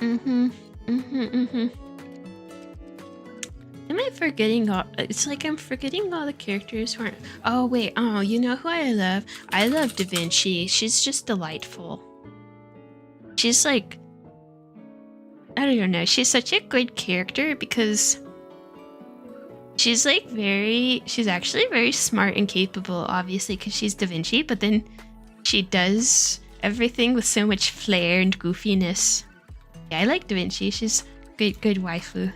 Am I forgetting all? It's like I'm forgetting all the characters who aren't. Oh wait, oh, you know who I love? I love Da Vinci. She's just delightful. She's like, I don't know. She's such a good character because she's like she's actually very smart and capable, obviously, because she's Da Vinci, but then she does everything with so much flair and goofiness. Yeah, I like Da Vinci. She's good waifu.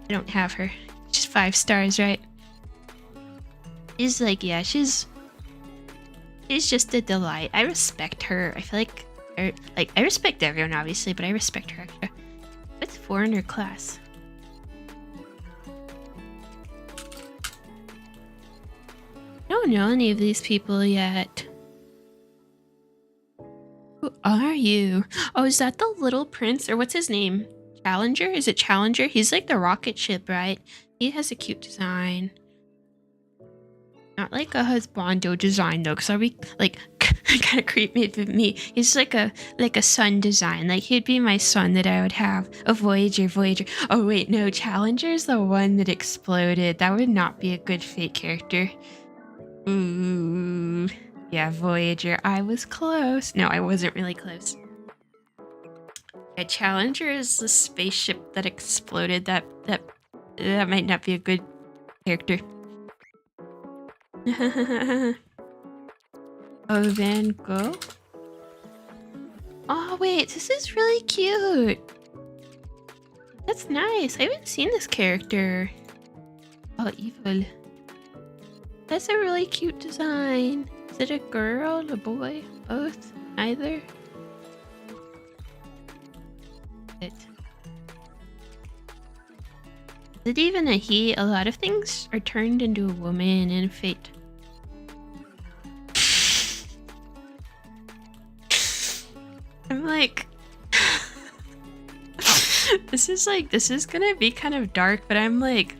I don't have her. She's 5 stars, right? She's like, yeah, she's just a delight. I respect her. I feel like I respect everyone, obviously, but I respect her extra. What's 4 in her class? I don't know any of these people yet. Who are you? Oh, is that the little prince? Or what's his name? Challenger? Is it Challenger? He's like the rocket ship, right? He has a cute design. Not like a husbando design though, because I'll be like kind of creepy with me. He's like a son design. Like he'd be my son that I would have. A Voyager. Oh wait, no, Challenger's the one that exploded. That would not be a good fate character. Ooh. Yeah, Voyager. I was close. No, I wasn't really close. Yeah, Challenger is the spaceship that exploded. That might not be a good character. Oh, Van Gogh? Oh, wait, this is really cute. That's nice. I haven't seen this character. Oh, evil. That's a really cute design. Is it a girl, a boy, both, neither? Is it even a he? A lot of things are turned into a woman in Fate. I'm like, this is gonna be kind of dark, but I'm like,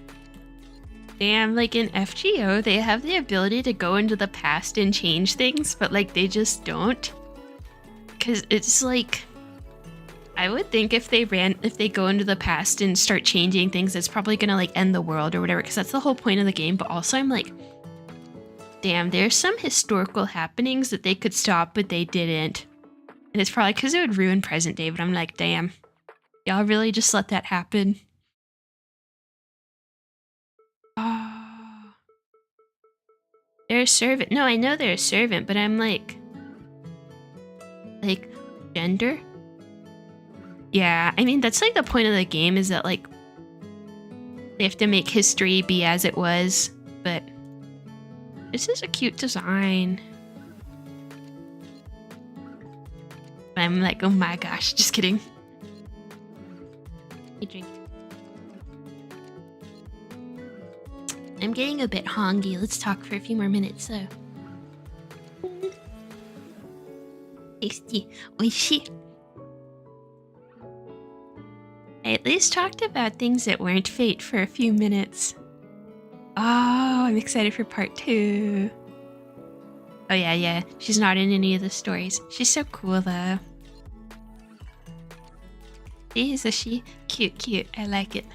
damn, like in FGO, they have the ability to go into the past and change things, but like they just don't. Cause it's like, I would think if they go into the past and start changing things, it's probably gonna like end the world or whatever, because that's the whole point of the game. But also I'm like, damn, there's some historical happenings that they could stop, but they didn't. And it's probably because it would ruin present day, but I'm like, damn, y'all really just let that happen? Oh. They're a servant. No, I know they're a servant, but I'm like gender? Yeah, I mean, that's like the point of the game, is that like they have to make history be as it was, but this is a cute design. I'm like, oh my gosh, just kidding. Hey, drink. I'm getting a bit hungry. Let's talk for a few more minutes, so. Tasty. Oishi. I at least talked about things that weren't Fate for a few minutes. Oh, I'm excited for part 2. Oh yeah, she's not in any of the stories. She's so cool though. Isn't she? Cute. I like it.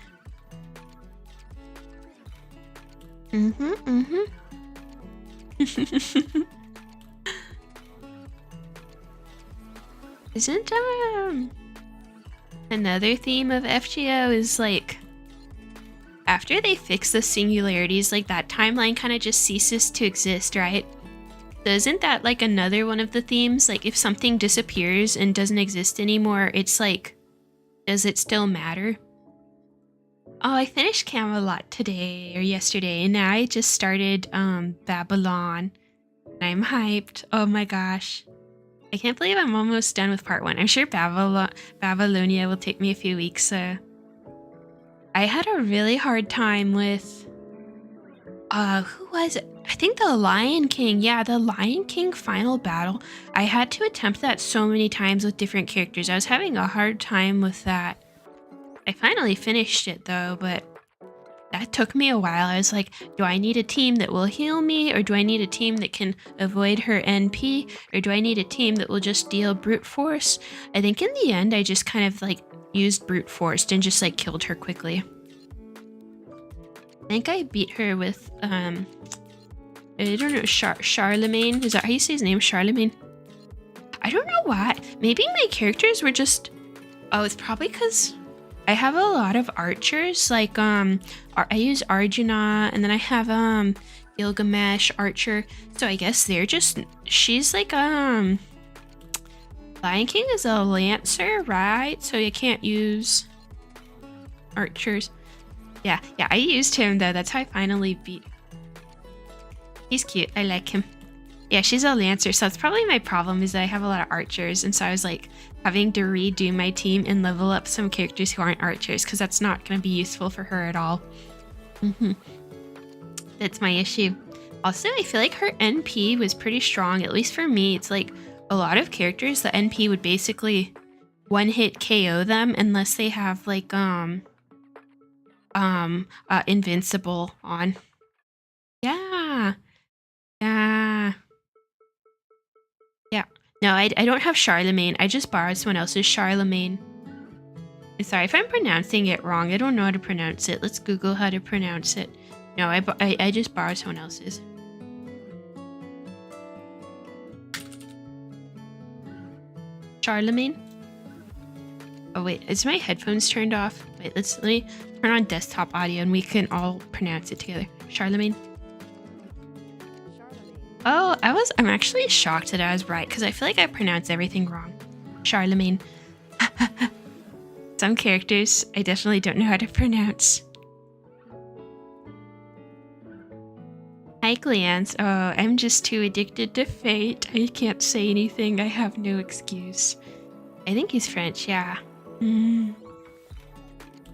Isn't another theme of FGO is like, after they fix the singularities, like that timeline kind of just ceases to exist, right? So isn't that like another one of the themes? Like if something disappears and doesn't exist anymore, it's like, does it still matter? Oh, I finished Camelot today or yesterday, and now I just started Babylon. I'm hyped. Oh my gosh. I can't believe I'm almost done with part 1. I'm sure Babylonia will take me a few weeks. I had a really hard time with... who was it? I think the Lion King. Yeah, the Lion King final battle. I had to attempt that so many times with different characters. I was having a hard time with that. I finally finished it though, but that took me a while. I was like, do I need a team that will heal me? Or do I need a team that can avoid her NP? Or do I need a team that will just deal brute force? I think in the end, I just kind of like used brute force and just like killed her quickly. I think I beat her with, I don't know, Charlemagne. Is that how you say his name? Charlemagne? I don't know why. Maybe my characters were just... Oh, it's probably because I have a lot of archers. Like, I use Arjuna, and then I have, Gilgamesh, Archer. So I guess they're just... She's like, Lion King is a Lancer, right? So you can't use archers. Yeah, I used him though. That's how I finally beat. He's cute. I like him. Yeah, she's a Lancer, so that's probably my problem is that I have a lot of archers, and so I was like having to redo my team and level up some characters who aren't archers because that's not going to be useful for her at all. That's my issue. Also, I feel like her NP was pretty strong, at least for me. It's like a lot of characters, the NP would basically one-hit KO them unless they have like invincible on. Yeah. No, I don't have Charlemagne. I just borrowed someone else's Charlemagne. Sorry if I'm pronouncing it wrong. I don't know how to pronounce it. Let's Google how to pronounce it. No, I just borrowed someone else's. Charlemagne? Oh wait, is my headphones turned off? Wait, let me turn on desktop audio and we can all pronounce it together. Charlemagne? Oh, I'm actually shocked that I was right because I feel like I pronounce everything wrong. Charlemagne. Some characters I definitely don't know how to pronounce. Hi, Glance. Oh, I'm just too addicted to fate. I can't say anything. I have no excuse. I think he's French, yeah.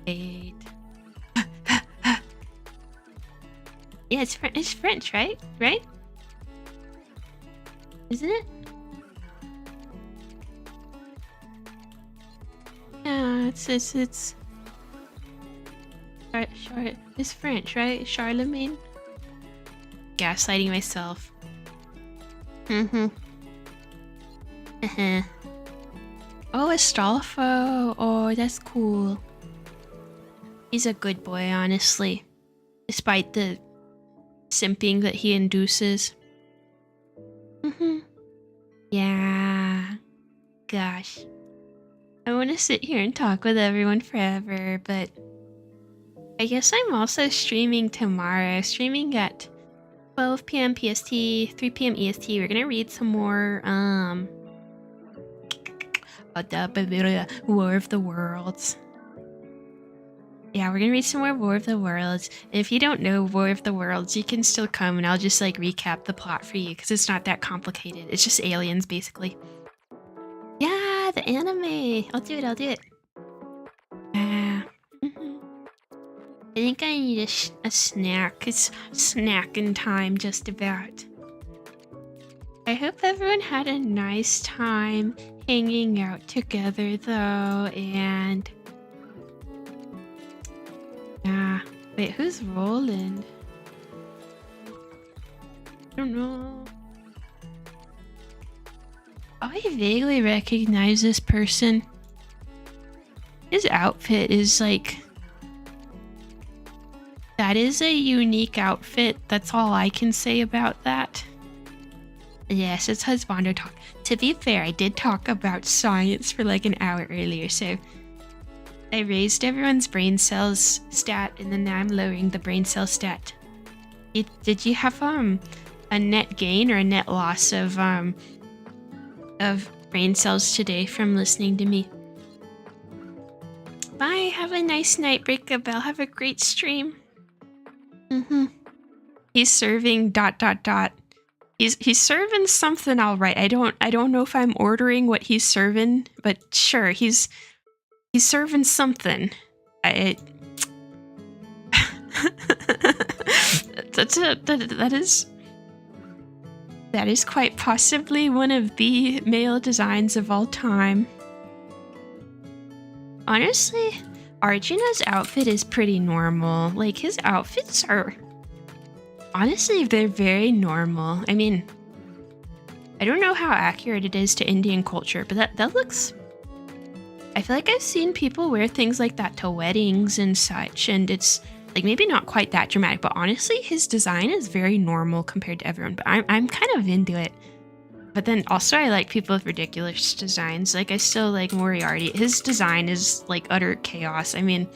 Fate. Yeah, it's French, right? Right? Isn't it? Yeah, it's French, right? Charlemagne. Gaslighting myself. Oh, Astolfo. Oh, that's cool. He's a good boy, honestly. Despite the simping that he induces. Yeah. Gosh. I want to sit here and talk with everyone forever, but I guess I'm also streaming tomorrow. Streaming at 12 p.m. PST, 3 p.m. EST. We're gonna read some more War of the Worlds. Yeah, we're gonna read some more War of the Worlds. And if you don't know War of the Worlds, you can still come and I'll just like recap the plot for you because it's not that complicated. It's just aliens basically. Yeah, the anime. I'll do it. I think I need a snack. It's snacking time just about. I hope everyone had a nice time hanging out together though, and wait, who's Roland? I don't know. Oh, I vaguely recognize this person. His outfit is like... That is a unique outfit. That's all I can say about that. Yes, it's Husbando talk. To be fair, I did talk about science for like an hour earlier, so... I raised everyone's brain cells stat, and then now I'm lowering the brain cell stat. Did you have a net gain or a net loss of brain cells today from listening to me? Bye. Have a nice night, Breakabell. Have a great stream. He's serving ... He's serving something all right. I don't know if I'm ordering what he's serving, but sure, he's serving something. That is quite possibly one of the male designs of all time. Honestly, Arjuna's outfit is pretty normal. Like, his outfits are... Honestly, they're very normal. I mean, I don't know how accurate it is to Indian culture, but that looks... I feel like I've seen people wear things like that to weddings and such, and it's, like, maybe not quite that dramatic, but honestly, his design is very normal compared to everyone, but I'm kind of into it. But then also I like people with ridiculous designs. Like, I still like Moriarty. His design is like utter chaos. I mean,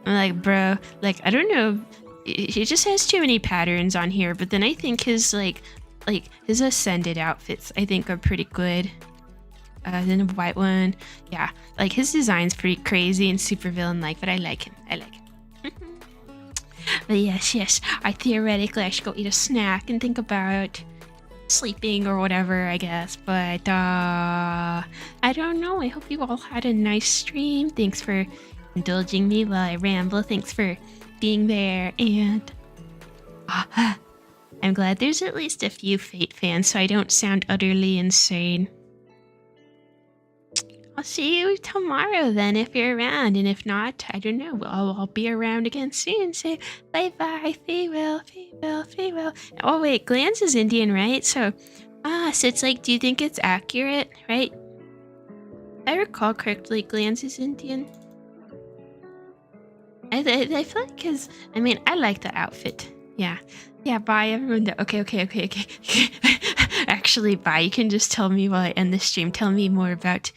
I'm like, bro, like, I don't know. He just has too many patterns on here. But then I think his like his Ascended outfits, I think, are pretty good. Then the white one. Yeah, like, his design's pretty crazy and super villain-like, but I like him. I like him. But yes, I should go eat a snack and think about sleeping or whatever, I guess, but I don't know. I hope you all had a nice stream. Thanks for indulging me while I ramble. Thanks for being there, and I'm glad there's at least a few Fate fans so I don't sound utterly insane. I'll see you tomorrow then if you're around, and if not, I don't know. I'll be around again soon. So bye, farewell. Oh wait, Glance is Indian, right? So it's like, do you think it's accurate, right? If I recall correctly, Glance is Indian. I feel like, because I mean, I like the outfit. Yeah, bye everyone. Okay. Actually, bye. You can just tell me while I end the stream. Tell me more about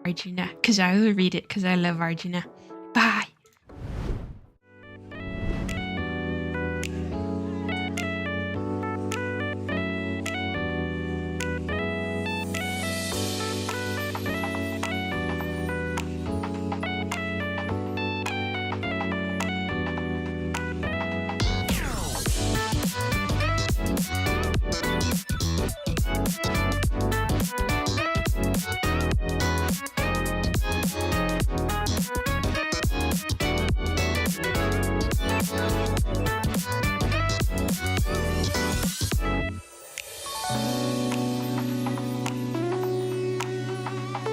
Arjuna, because I will read it, because I love Arjuna. Bye.